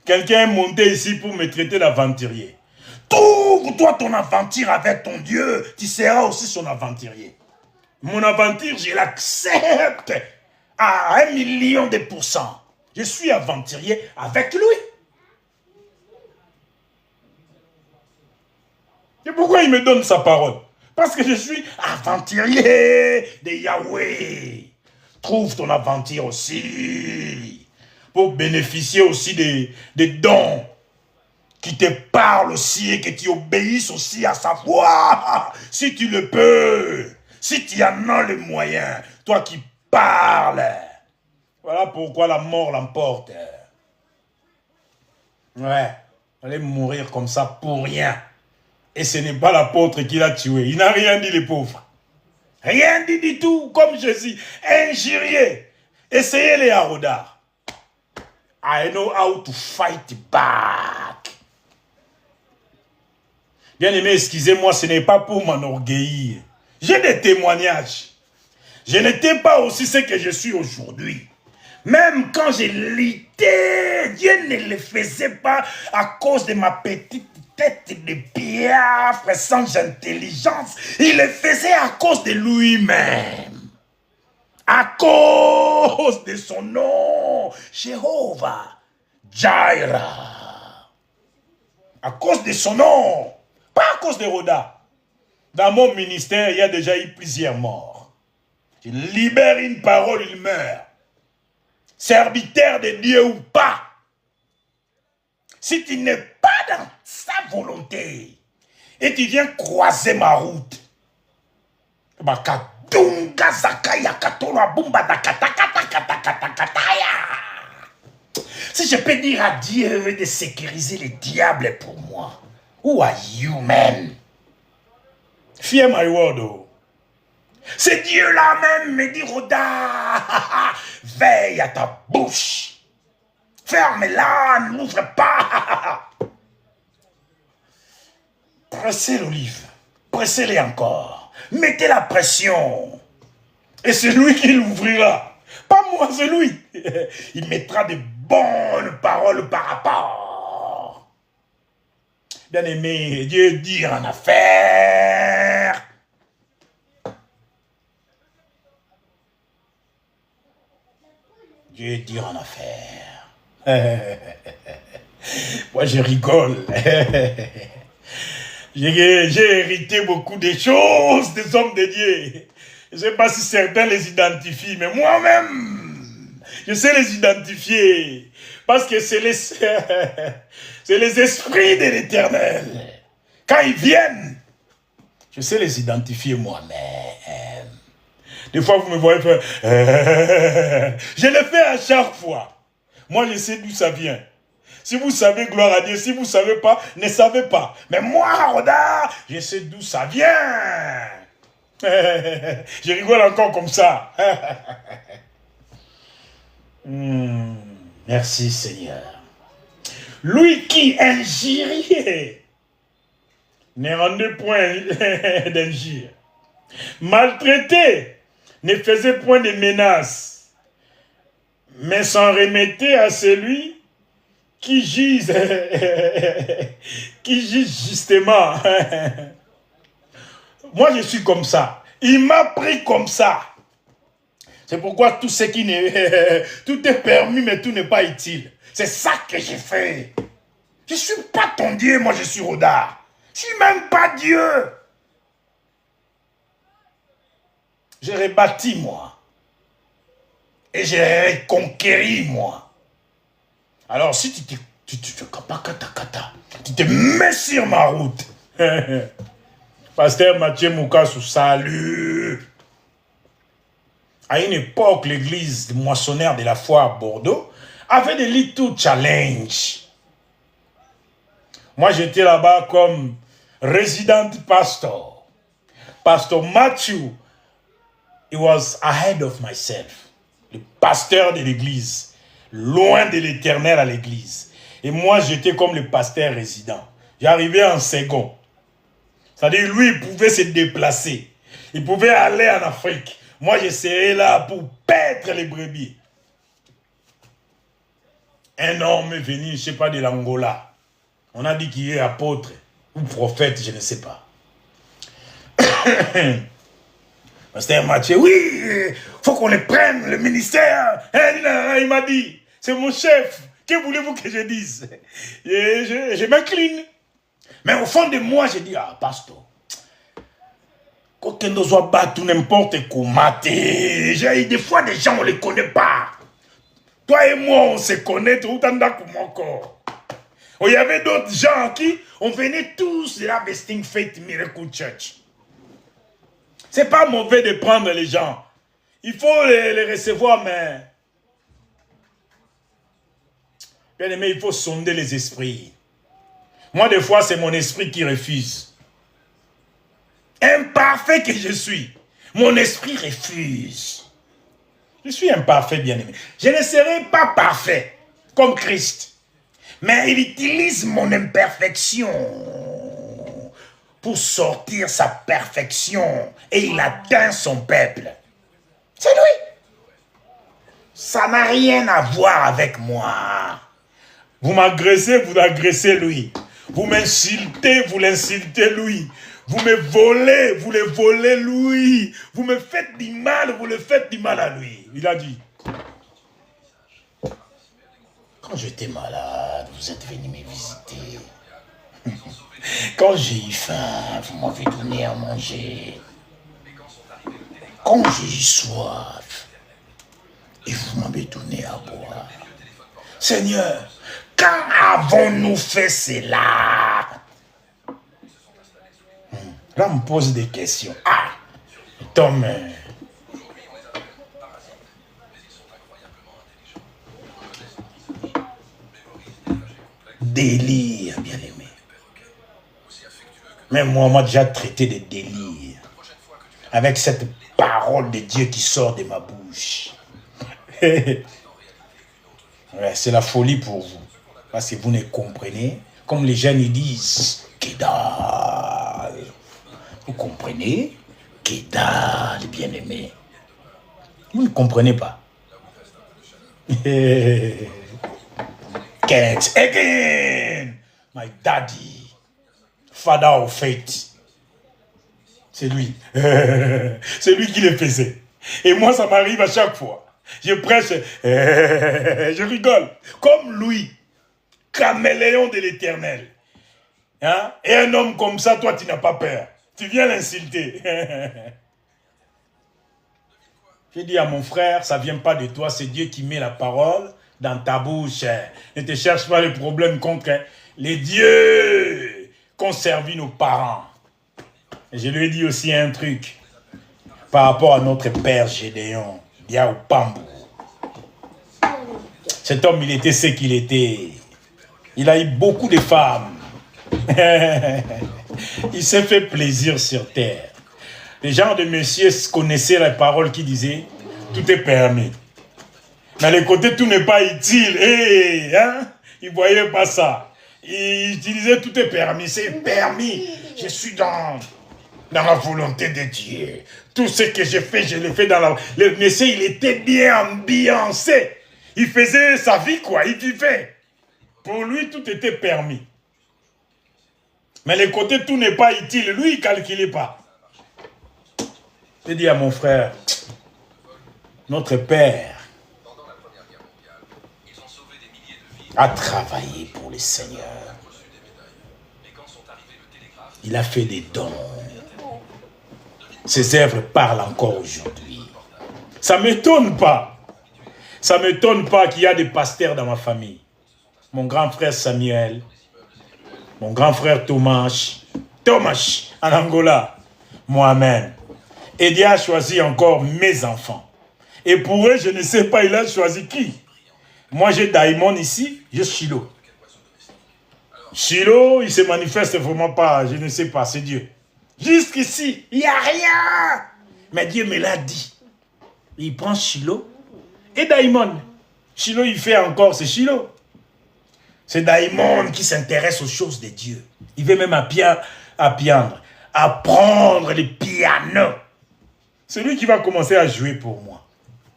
Quelqu'un est monté ici pour me traiter d'aventurier. Trouve-toi ton aventure avec ton Dieu, tu seras aussi son aventurier. Mon aventure, je l'accepte à 1 000 000%. Je suis aventurier avec lui. Et pourquoi il me donne sa parole? Parce que je suis aventurier de Yahweh. Trouve ton aventure aussi. Pour bénéficier aussi des dons qui te parlent aussi et que tu obéisses aussi à sa voix. Si tu le peux. Si tu en as les moyens. Toi qui parles. Voilà pourquoi la mort l'emporte. Ouais. Allez mourir comme ça pour rien. Et ce n'est pas l'apôtre qui l'a tué. Il n'a rien dit, les pauvres. Rien dit du tout, comme Jésus. Injurié. Essayez les Aroda. I know how to fight back. Bien aimé, excusez-moi, ce n'est pas pour m'enorgueillir. J'ai des témoignages. Je n'étais pas aussi ce que je suis aujourd'hui. Même quand je luttais, Dieu ne le faisait pas à cause de ma petite tête de piafre sans intelligence. Il le faisait à cause de lui-même. À cause de son nom, Jéhovah, Jaira. À cause de son nom, pas à cause de Roda. Dans mon ministère, il y a déjà eu plusieurs morts. Je libère une parole, il meurt. Serviteur de Dieu ou pas, si tu n'es pas dans sa volonté et tu viens croiser ma route, si je peux dire à Dieu de sécuriser les diables pour moi, who are you, man? Fear my word, oh. C'est Dieu-là même me dit, Roda, veille à ta bouche. Ferme-la, n'ouvre pas. Pressez l'olive, pressez-les encore. Mettez la pression. Et c'est lui qui l'ouvrira. Pas moi, c'est lui. Il mettra de bonnes paroles par rapport. Bien aimé, Dieu dit en affaire. Dieu dit en affaire. Moi, je rigole. J'ai hérité beaucoup de choses des hommes de Dieu. Je ne sais pas si certains les identifient, mais moi-même, je sais les identifier. Parce que c'est les esprits de l'Éternel. Quand ils viennent, je sais les identifier moi-même. Des fois, vous me voyez faire... Je le fais à chaque fois. Moi, je sais d'où ça vient. Si vous savez, gloire à Dieu. Si vous ne savez pas, ne savez pas. Mais moi, Roda, je sais d'où ça vient. Je rigole encore comme ça. Merci, Seigneur. Lui qui injuriait ne rendait point d'injure. Maltraité ne faisait point de menaces, mais s'en remettait à celui qui juge, qui juge justement. Moi, je suis comme ça. Il m'a pris comme ça. C'est pourquoi tout ce qui n'est... tout est permis, mais tout n'est pas utile. C'est ça que j'ai fait. Je ne suis pas ton Dieu, moi je suis Roda. Je ne suis même pas Dieu. J'ai rebâti, moi. Et j'ai reconquéri, moi. Alors, si tu te mets sur ma route. Pasteur Mathieu Moukassou, salut. À une époque, l'église moissonnaire de la foi à Bordeaux avait des little challenges. Moi, j'étais là-bas comme resident pastor. Pastor Matthew, he was ahead of myself. Le pasteur de l'église, loin de l'éternel à l'église. Et moi, j'étais comme le pasteur résident. J'arrivais en second. C'est-à-dire, lui, il pouvait se déplacer. Il pouvait aller en Afrique. Moi, je serais là pour paître les brebis. Un homme est venu, je ne sais pas, de l'Angola. On a dit qu'il est apôtre ou prophète, je ne sais pas. Pasteur Mathieu, oui, il faut qu'on le prenne, le ministère. Il m'a dit, c'est mon chef. Que voulez-vous que je dise? Je m'incline. Mais au fond de moi, je dis, ah, pasteur, quand on doit battre n'importe comment, des fois, des gens, on ne les connaît pas. Toi et moi, on se connaît, tout en mon corps. Il y avait d'autres gens qui, on venait tous de la Vesting Faith Miracle Church. C'est pas mauvais de prendre les gens. Il faut les recevoir, mais... Bien aimé, il faut sonder les esprits. Moi, des fois, c'est mon esprit qui refuse. Imparfait que je suis, mon esprit refuse. Je suis imparfait, bien aimé. Je ne serai pas parfait, comme Christ. Mais il utilise mon imperfection pour sortir sa perfection. Et il atteint son peuple. C'est lui. Ça n'a rien à voir avec moi. Vous m'agressez, vous l'agressez lui. Vous m'insultez, vous l'insultez lui. Vous me volez, vous le volez lui. Vous me faites du mal, vous le faites du mal à lui. Il a dit. Quand j'étais malade, vous êtes venu me visiter. Quand j'ai eu faim, vous m'avez donné à manger. Quand j'ai eu soif, et vous m'avez donné à boire. Seigneur, quand avons-nous fait cela? Là, on me pose des questions. Ah, Tom. Délire, bien aimé. Même moi, on m'a déjà traité de délire. Avec cette parole de Dieu qui sort de ma bouche. Ouais, c'est la folie pour vous. Parce que vous ne comprenez. Comme les jeunes ils disent, que dalle. Vous comprenez? Que dalle, bien aimé. Vous ne comprenez pas. Get again, my daddy, father of faith. C'est lui. C'est lui qui le faisait. Et moi, ça m'arrive à chaque fois. Je prêche, je rigole. Comme lui, caméléon de l'éternel. Hein? Et un homme comme ça, toi, tu n'as pas peur. Tu viens l'insulter. J'ai dit à mon frère, ça ne vient pas de toi, c'est Dieu qui met la parole dans ta bouche. Ne te cherche pas les problèmes contre les dieux qu'ont servi nos parents. Et je lui ai dit aussi un truc. par rapport à notre père Gédéon, Yao Pambou. Cet homme, il était ce qu'il était. Il a eu beaucoup de femmes. Il s'est fait plaisir sur terre. Les gens de messieurs connaissaient les paroles qui disaient « Tout est permis ». Mais le côté « Tout n'est pas utile ». Il ne voyait pas ça. Il disait « Tout est permis ». C'est permis. Je suis dans la volonté de Dieu. Tout ce que je fais, je le fais dans la... Le monsieur, il était bien ambiancé. Il faisait sa vie, quoi. Il vivait. Pour lui, tout était permis. Mais le côté tout n'est pas utile. Lui, il ne calculait pas. Je dis à mon frère, notre père a travaillé pour le Seigneur. Il a fait des dons. Ses œuvres parlent encore aujourd'hui. Ça ne m'étonne pas. Ça ne m'étonne pas qu'il y a des pasteurs dans ma famille. Mon grand frère Samuel, mon grand frère Thomas en Angola, moi-même. Et Dieu a choisi encore mes enfants. Et pour eux, je ne sais pas, il a choisi qui. Moi, j'ai Daimon ici, j'ai Shiloh. Shiloh, il ne se manifeste vraiment pas, je ne sais pas, c'est Dieu. Jusqu'ici, il n'y a rien. Mais Dieu me l'a dit. Il prend Shiloh et Daimon. Shiloh, il fait encore, c'est Shiloh. C'est Daimon qui s'intéresse aux choses de Dieu. Il veut même apprendre le piano. C'est lui qui va commencer à jouer pour moi.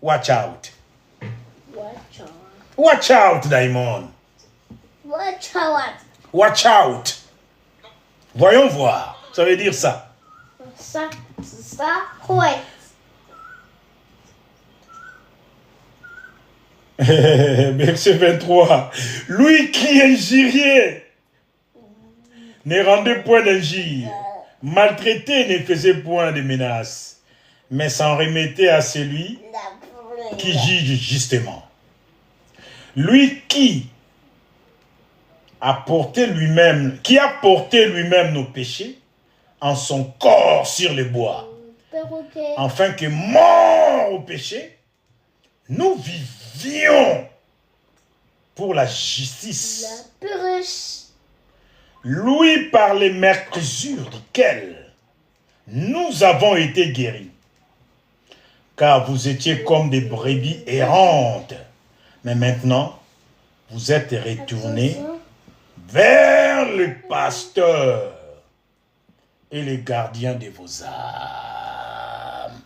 Watch out. Watch out. Watch out, Daimon. Watch out. Watch out. Voyons voir. Ça veut dire ça. Ça, ouais. Verset 23. Lui qui injuriait ne rendait point d'injure, maltraité ne faisait point de menaces, mais s'en remettait à celui qui juge justement. Lui qui a porté lui-même nos péchés en son corps sur le bois, afin que mort au péché, nous vivions pour la justice. Lui par les mercures duquel nous avons été guéris. Car vous étiez comme des brebis errantes. Mais maintenant, vous êtes retournés vers le pasteur et les gardiens de vos âmes.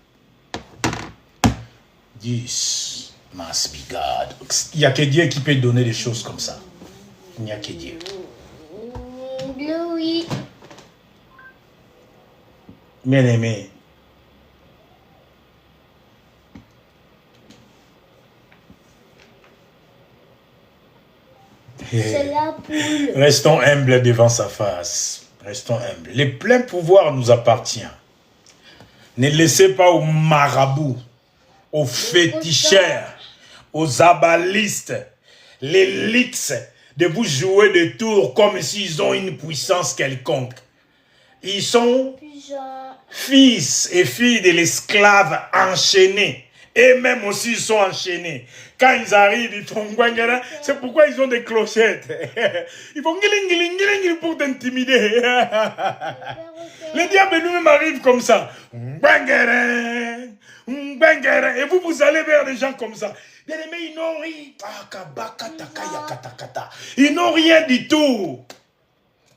10 must be God. Il n'y a que Dieu qui peut donner des choses comme ça. Il n'y a que Dieu. Louis. Bien-aimé, C'est la poule. restons humbles devant sa face. Restons humbles. Le plein pouvoir nous appartient. Ne laissez pas aux marabouts, aux féticheurs, aux abalistes, les lix de vous jouer des tours comme s'ils ont une puissance quelconque. Ils sont fils et filles de l'esclave enchaînés. Et même aussi, ils sont enchaînés. Quand ils arrivent, ils font guangara. C'est pourquoi ils ont des clochettes. Ils font guiling pour t'intimider. Le diable lui-même arrive comme ça. Guangara, guangara. Et vous allez vers des gens comme ça. Bien aimés, ils n'ont rien. Ils n'ont rien du tout.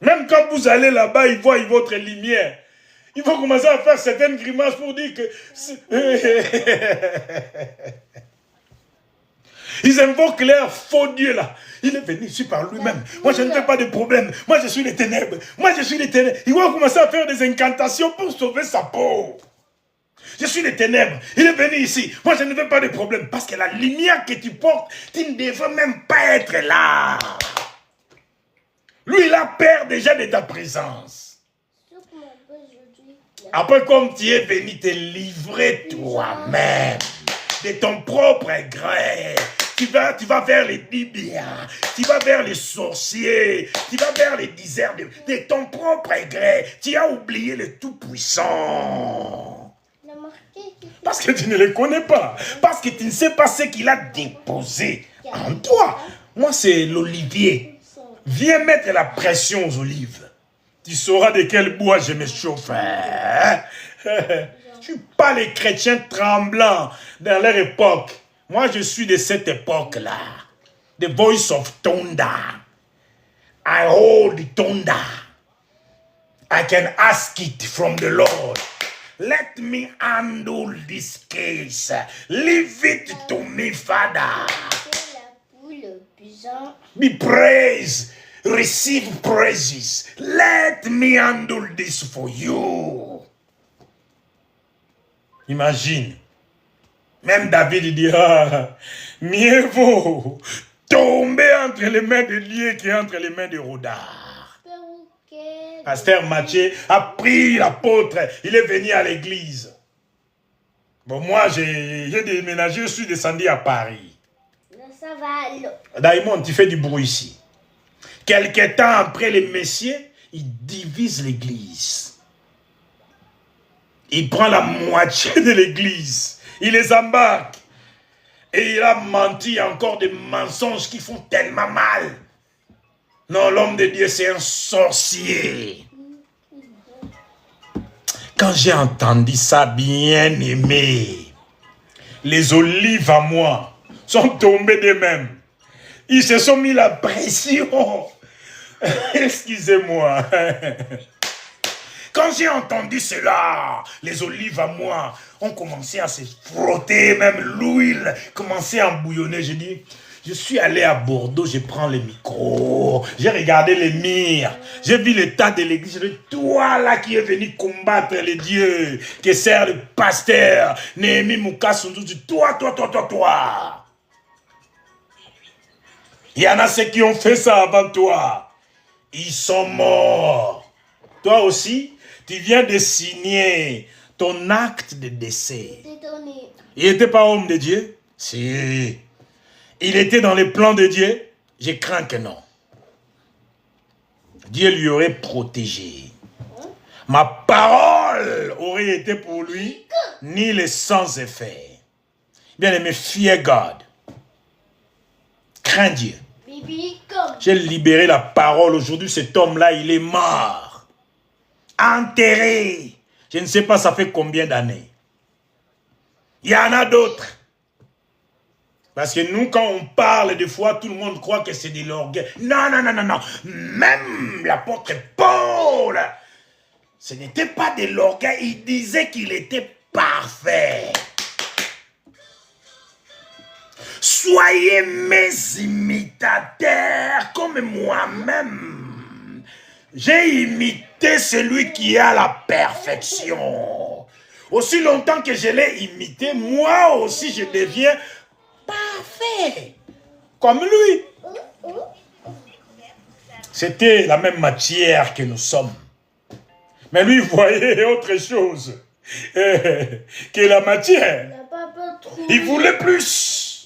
Même quand vous allez là-bas, ils voient votre lumière. Il faut commencer à faire certaines grimaces pour dire que... Ils invoquent leur faux Dieu là. Il est venu ici par lui-même. Moi, je ne fais pas de problème. Moi, je suis les ténèbres. Moi, je suis les ténèbres. Il va commencer à faire des incantations pour sauver sa peau. Je suis les ténèbres. Il est venu ici. Moi, je ne fais pas de problème. Parce que la lumière que tu portes, tu ne devrais même pas être là. Lui, il a peur déjà de ta présence. Après, comme tu es venu te livrer toi-même, de ton propre gré, tu vas vers les bibiens, tu vas vers les sorciers, tu vas vers les déserts de ton propre gré. Tu as oublié le Tout-Puissant. Parce que tu ne le connais pas. Parce que tu ne sais pas ce qu'il a déposé en toi. Moi, c'est l'olivier. Viens mettre la pression aux olives. Tu sauras de quel bois je me chauffe. Je ne suis pas les chrétiens tremblants dans leur époque. Moi, je suis de cette époque-là. The voice of thunder. I hold the thunder. I can ask it from the Lord. Let me handle this case. Leave it to me, Father. Be praised. Receive praises. Let me handle this for you. Imagine. Même David dira, mieux vaut tomber entre les mains de Dieu qu'entre les mains de Rodard. Pasteur Mathieu a pris l'apôtre, il est venu à l'église. Bon, moi, j'ai déménagé, je suis descendu à Paris. Ça va. Daimon, tu fais du bruit ici. Quelque temps après les messieurs, il divise l'église. Il prend la moitié de l'église. Il les embarque. Et il a menti encore des mensonges qui font tellement mal. Non, l'homme de Dieu, c'est un sorcier. Quand j'ai entendu ça, bien aimé, les olives à moi sont tombées d'eux-mêmes. Ils se sont mis la pression. Excusez-moi. Quand j'ai entendu cela, les olives à moi ont commencé à se frotter, même l'huile commençait à bouillonner. J'ai dit, je suis allé à Bordeaux, je prends le micro, j'ai regardé les murs, j'ai vu l'état de l'église. J'ai dit, toi là qui es venu combattre les dieux, qui sert le pasteur, Néhémie Moukasundu, toi. Il y en a ceux qui ont fait ça avant toi. Ils sont morts. Toi aussi, tu viens de signer ton acte de décès. Il n'était pas homme de Dieu? Si. Il était dans les plans de Dieu? Je crains que non. Dieu lui aurait protégé. Ma parole aurait été pour lui ni les sans effet. Bien aimé, fear God. Crains Dieu. J'ai libéré la parole. Aujourd'hui, cet homme-là, il est mort. Enterré. Je ne sais pas ça fait combien d'années. Il y en a d'autres. Parce que nous, quand on parle, des fois, tout le monde croit que c'est de l'orgueil. Non. Même l'apôtre Paul, ce n'était pas de l'orgueil. Il disait qu'il était parfait. Soyez mes imitateurs comme moi-même. J'ai imité celui qui a la perfection. Aussi longtemps que je l'ai imité, moi aussi je deviens parfait. Comme lui. C'était la même matière que nous sommes. Mais lui voyait autre chose que la matière. Il voulait plus.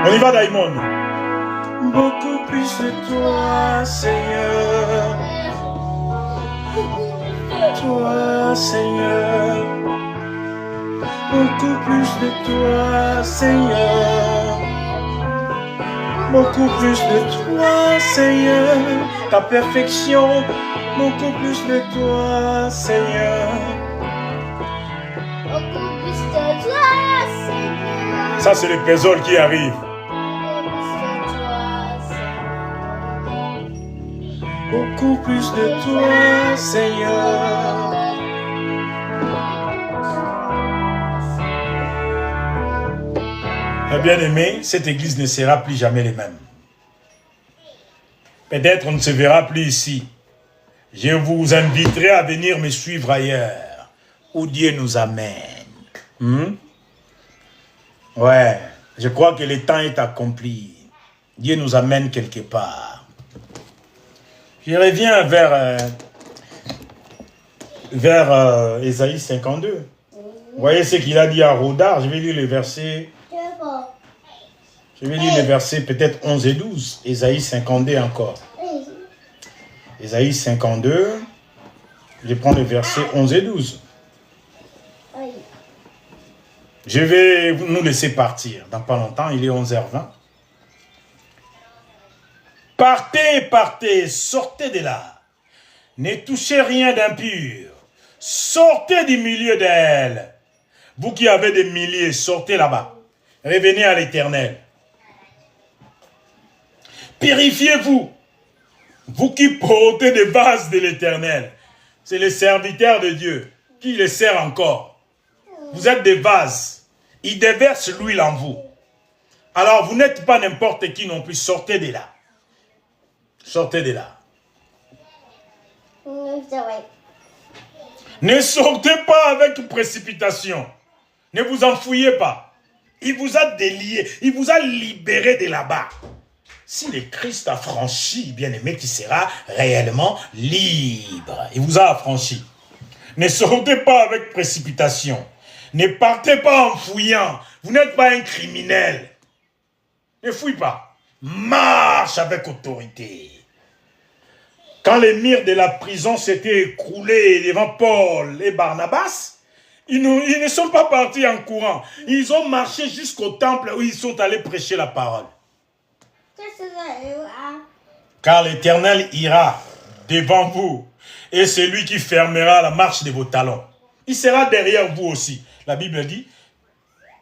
On y va, Daimon. Beaucoup plus de toi, Seigneur. Toi, Seigneur. Beaucoup plus de toi, Seigneur. Beaucoup plus de toi, Seigneur. Ta perfection. Beaucoup plus de toi, Seigneur. Beaucoup plus de toi, Seigneur. Ça, c'est le pésol qui arrive. Beaucoup plus de toi, Seigneur. Mes bien-aimés, cette église ne sera plus jamais les mêmes. Peut-être on ne se verra plus ici. Je vous inviterai à venir me suivre ailleurs, où Dieu nous amène. Ouais, je crois que le temps est accompli. Dieu nous amène quelque part. Je reviens vers Ésaïe 52. Vous voyez ce qu'il a dit à Rodard. Je vais lire le verset. Je vais lire les versets peut-être 11 et 12. Ésaïe 52 encore. Ésaïe 52. Je prends les versets 11 et 12. Je vais nous laisser partir. Dans pas longtemps, il est 11h20. Partez, partez, sortez de là. Ne touchez rien d'impur. Sortez du milieu d'elle. Vous qui avez des milliers, sortez là-bas. Revenez à l'Éternel. Purifiez-vous. Vous qui portez des vases de l'Éternel. C'est les serviteurs de Dieu. Qui les sert encore? Vous êtes des vases. Il déverse l'huile en vous. Alors vous n'êtes pas n'importe qui non plus. Sortez de là. Sortez de là. Ne sortez pas avec précipitation. Ne vous enfouillez pas. Il vous a délié. Il vous a libéré de là-bas. Si le Christ a franchi, bien-aimé, qui sera réellement libre. Il vous a affranchi. Ne sortez pas avec précipitation. Ne partez pas en fouillant. Vous n'êtes pas un criminel. Ne fouille pas. Marche avec autorité. Quand les murs de la prison s'étaient écroulés devant Paul et Barnabas, ils ne sont pas partis en courant. Ils ont marché jusqu'au temple où ils sont allés prêcher la parole. Car l'Éternel ira devant vous et c'est lui qui fermera la marche de vos talons. Il sera derrière vous aussi. La Bible dit,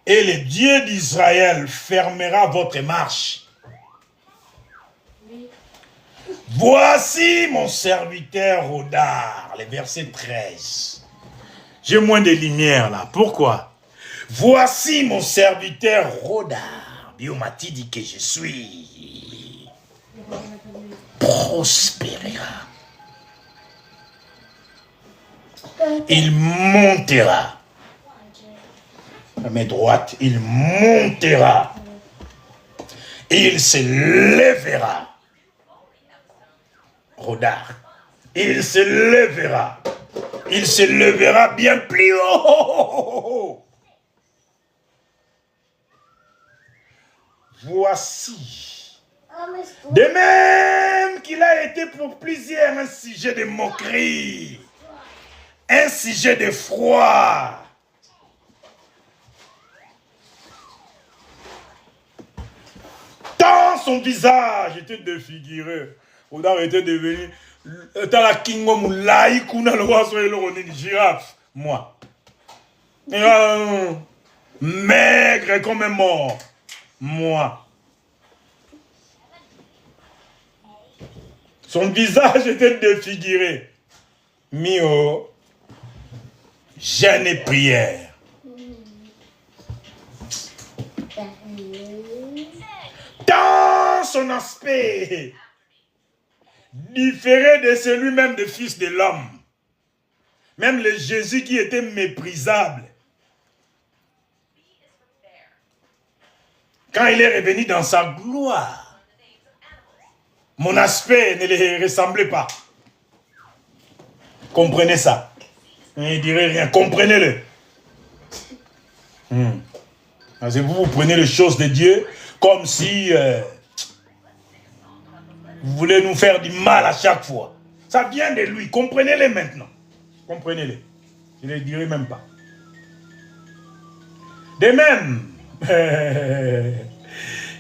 et le Dieu d'Israël fermera votre marche. Voici mon serviteur Rodar, le verset 13. J'ai moins de lumière là. Pourquoi? Voici mon serviteur Rodar. Biomati dit que je suis. Prospérera. Il montera. À mes droites, il montera. Il se lèvera. Rodar. Il se lèvera. Il se lèvera bien plus haut. Voici. De même qu'il a été pour plusieurs un sujet de moquerie. Un sujet de froid. Tant son visage était défiguré. Rodar était devenu la kingom laïkouna le roi soit le girafe. Moi. Maigre comme un mort. Moi. Son visage était défiguré. Mis au jeûne et prière. Dans son aspect différé de celui-même de fils de l'homme. Même le Jésus qui était méprisable. Quand il est revenu dans sa gloire, mon aspect ne lui ressemblait pas. Comprenez ça. Il ne dirait rien. Comprenez-le. Vous prenez les choses de Dieu comme si vous voulez nous faire du mal à chaque fois. Ça vient de lui. Comprenez-le maintenant. Comprenez-le. Je ne le dirai même pas. De même,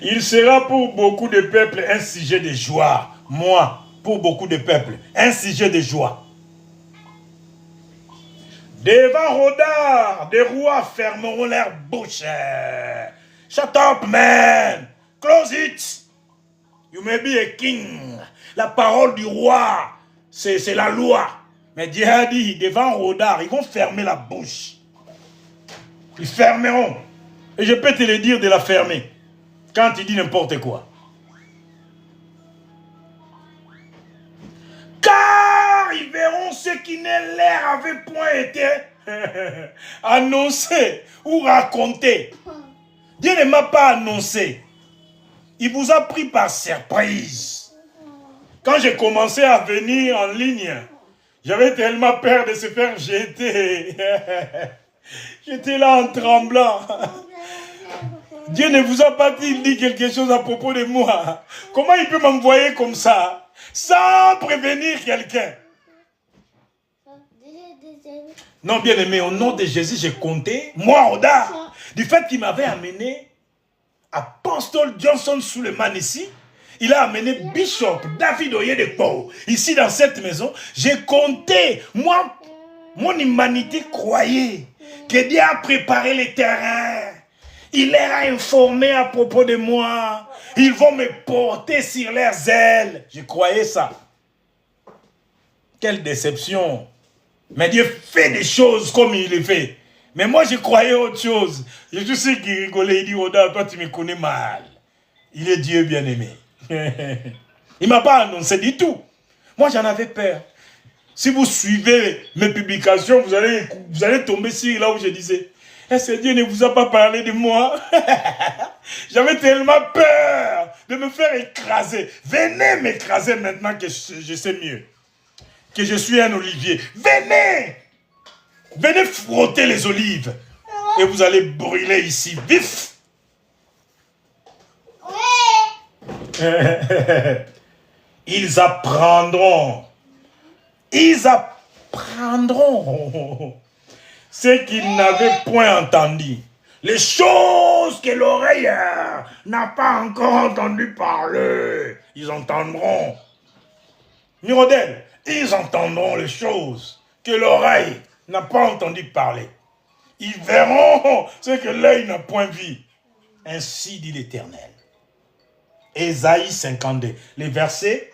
il sera pour beaucoup de peuples un sujet de joie. Moi, pour beaucoup de peuples, un sujet de joie. Devant Rodar, des rois fermeront leur bouche. Shut up, man. Close it. You may be a king. La parole du roi, c'est la loi. Mais Dieu a dit, devant Rodar, ils vont fermer la bouche. Ils fermeront. Et je peux te le dire de la fermer. Quand il dit n'importe quoi. Car ils verront ce qui ne leur avait point été annoncé ou raconté. Dieu ne m'a pas annoncé. Il vous a pris par surprise. Quand j'ai commencé à venir en ligne, j'avais tellement peur de se faire jeter. J'étais là en tremblant. Dieu ne vous a pas dit quelque chose à propos de moi. Comment il peut m'envoyer comme ça, sans prévenir quelqu'un? Non, bien aimé, au nom de Jésus, j'ai compté, moi, Oda, du fait qu'il m'avait amené Apostole Johnson Suleiman ici. Il a amené Bishop David Oyedepo ici dans cette maison. J'ai compté, moi, mon humanité croyait que Dieu a préparé les terrains. Il leur a informé à propos de moi. Ils vont me porter sur leurs ailes. Je croyais ça. Quelle déception. Mais Dieu fait des choses comme il les fait. Mais moi, je croyais autre chose. Je sais qu'il rigolait. Il dit, Oda, toi, tu me connais mal. Il est Dieu bien-aimé. Il ne m'a pas annoncé du tout. Moi, j'en avais peur. Si vous suivez mes publications, vous allez tomber sur là où je disais, est-ce que Dieu ne vous a pas parlé de moi? J'avais tellement peur de me faire écraser. Venez m'écraser maintenant que je sais mieux. Que je suis un olivier. Venez! Venez frotter les olives. Et vous allez brûler ici, vif. Ils apprendront. Ils apprendront ce qu'ils n'avaient point entendu. Les choses que l'oreille n'a pas encore entendu parler. Ils entendront. Mirodel, ils entendront les choses que l'oreille n'a pas entendu parler. Ils verront ce que l'œil n'a point vu. Ainsi dit l'Éternel. Ésaïe 52, les versets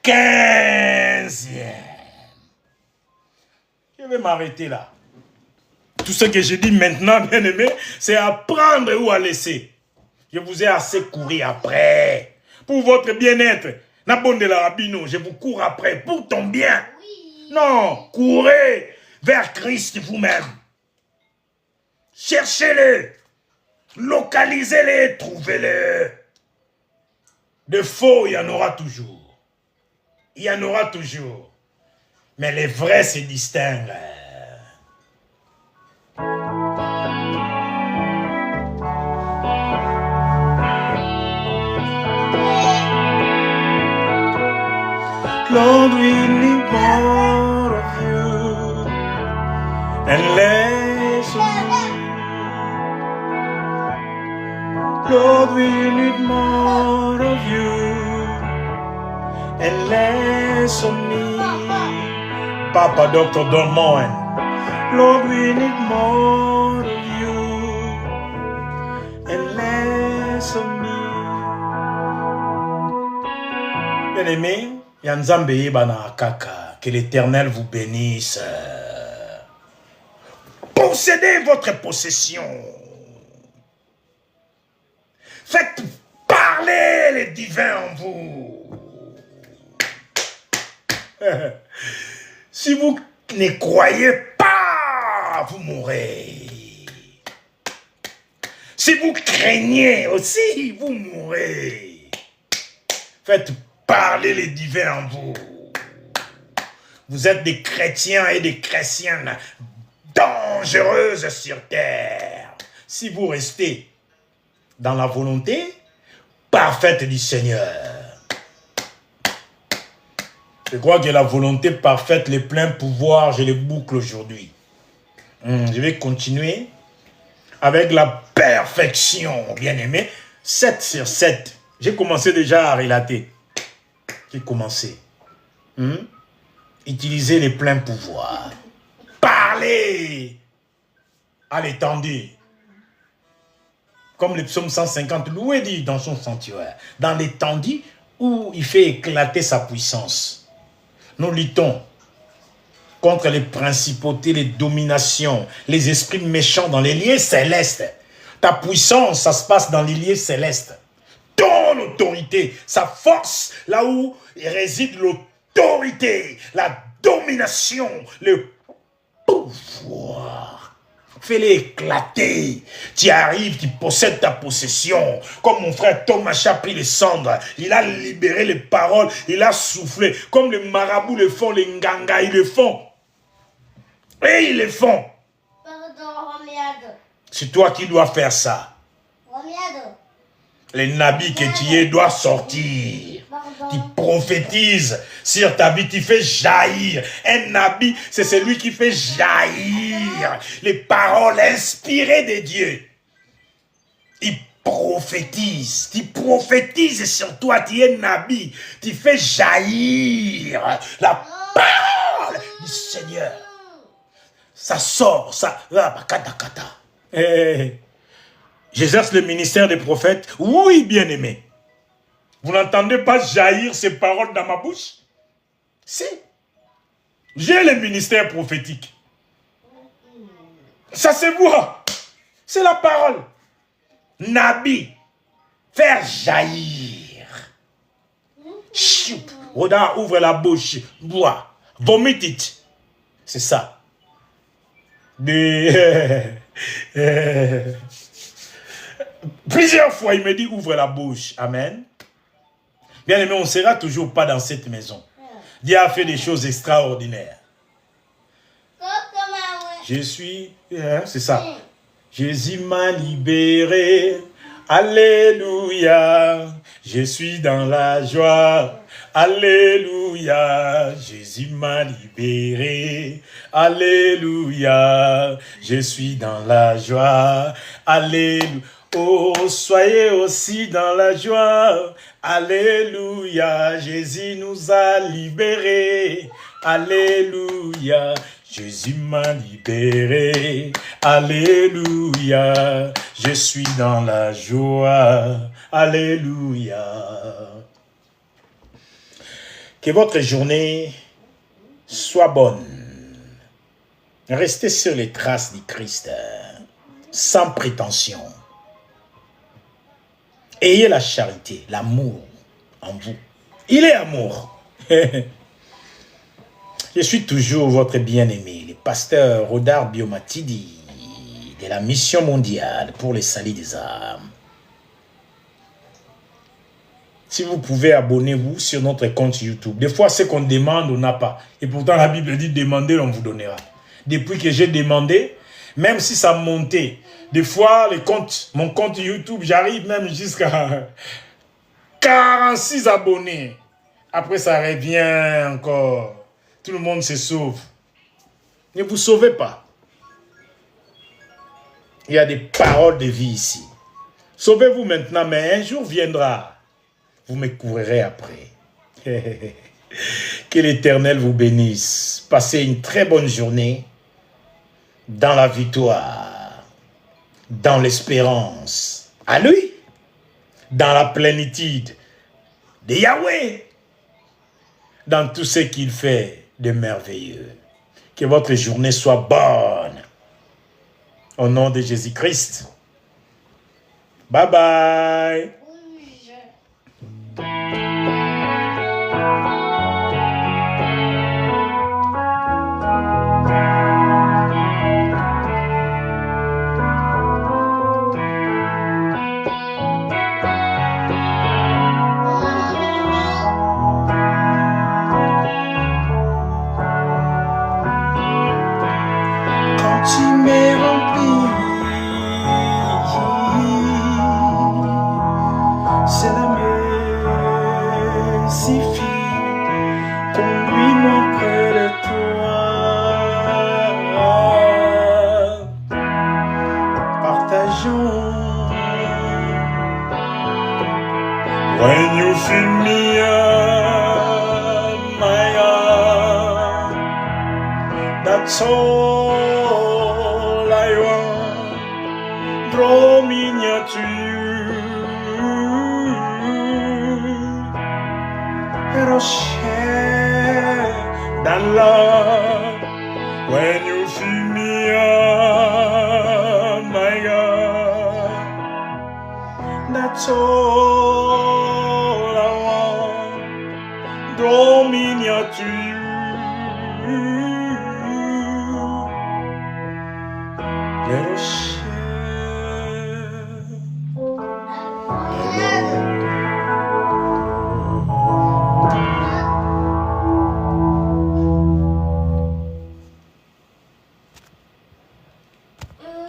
15e. Je vais m'arrêter là. Tout ce que je dis maintenant, bien aimé, c'est à prendre ou à laisser. Je vous ai assez couru après. Pour votre bien-être. Nabonde la Rabino, je vous cours après pour ton bien. Oui. Non, courez vers Christ vous-même. Cherchez-le. Localisez-les, trouvez-les. De faux, il y en aura toujours. Il y en aura toujours. Mais les vrais se distinguent. Lord, we need more of you and less of me. Lord, we need more of you and less of me. Papa Dr. Don Moen. Lord, we need more of you and less of me. Bien-aimés, Yanzambe Bana Kaka, que l'Éternel vous bénisse. Possédez votre possession. Faites parler les divins en vous. Si vous ne croyez pas, vous mourrez. Si vous craignez aussi, vous mourrez. Faites parler les divins en vous. Vous êtes des chrétiens et des chrétiennes dangereuses sur terre. Si vous restez dans la volonté parfaite du Seigneur. Je crois que la volonté parfaite, le plein pouvoir, je les boucle aujourd'hui. Je vais continuer avec la perfection, bien aimé. 7 sur 7. J'ai commencé déjà à relater. J'ai commencé. Utiliser les pleins pouvoirs. Parler à l'étendue. Comme le psaume 150, loué dit dans son sanctuaire. Dans l'étendue où il fait éclater sa puissance. Nous luttons contre les principautés, les dominations, les esprits méchants dans les lieux célestes. Ta puissance, ça se passe dans les lieux célestes. Ton autorité, sa force, là où réside l'autorité, la domination, le pouvoir. Fais-les éclater. Tu arrives, tu possèdes ta possession. Comme mon frère Thomas a pris les cendres. Il a libéré les paroles. Il a soufflé. Comme les marabouts le font, les nganga, ils le font. Et ils le font. Pardon, merde. C'est toi qui dois faire ça. Ouais. Les nabis que tu es doivent sortir. Tu prophétises sur ta vie, tu fais jaillir. Un nabi, c'est celui qui fait jaillir les paroles inspirées de Dieu. Il prophétise, tu prophétises sur toi, tu es nabi, tu fais jaillir la parole du Seigneur. Ça sort, ça. J'exerce le ministère des prophètes. Oui, bien-aimé. Vous n'entendez pas jaillir ces paroles dans ma bouche? Si. J'ai le ministère prophétique. Ça se voit. C'est la parole. Nabi. Faire jaillir. Choup. Regarde, ouvre la bouche. Bois. Vomit it. C'est ça. Plusieurs fois, il me dit ouvre la bouche. Amen. Bien aimé, on ne sera toujours pas dans cette maison. Dieu a fait des choses extraordinaires. Je suis... c'est ça. Jésus m'a libéré. Alléluia. Je suis dans la joie. Alléluia. Jésus m'a libéré. Alléluia. Je suis dans la joie. Alléluia. Oh, soyez aussi dans la joie. Alléluia. Jésus nous a libérés. Alléluia. Jésus m'a libéré. Alléluia. Je suis dans la joie. Alléluia. Que votre journée soit bonne. Restez sur les traces du Christ, sans prétention. Ayez la charité, l'amour en vous. Il est amour. Je suis toujours votre bien-aimé, le pasteur Rodar Biomatidi de la Mission mondiale pour le salut des âmes. Si vous pouvez, abonnez-vous sur notre compte YouTube. Des fois, ce qu'on demande, on n'a pas. Et pourtant, la Bible dit, demandez, on vous donnera. Depuis que j'ai demandé, même si ça montait, des fois, mon compte YouTube, j'arrive même jusqu'à 46 abonnés. Après, ça revient encore. Tout le monde se sauve. Ne vous sauvez pas. Il y a des paroles de vie ici. Sauvez-vous maintenant, mais un jour viendra. Vous me courrez après. Que l'Éternel vous bénisse. Passez une très bonne journée dans la victoire, dans l'espérance, à lui, dans la plénitude de Yahweh, dans tout ce qu'il fait de merveilleux. Que votre journée soit bonne. Au nom de Jésus-Christ. Bye bye. Tu m'es rempli, cela me suffit, conduis-moi près de toi, partageons. When you fill me up, my God, that's all. Draw me near to you. Let us share that love. When you fill me up, my God, that's all I want. Draw me near to you. Let us share.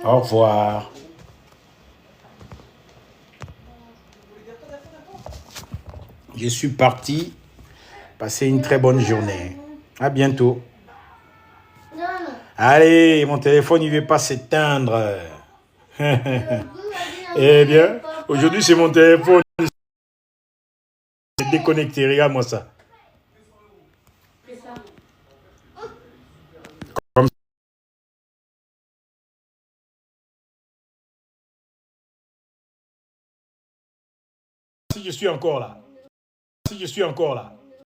Au revoir. Je suis parti. Passez une très bonne journée. À bientôt. Non, non. Allez, mon téléphone, il ne veut pas s'éteindre. Eh bien, aujourd'hui, c'est mon téléphone. C'est déconnecté. Regarde-moi ça. Comme si je suis encore là. Si je suis encore là.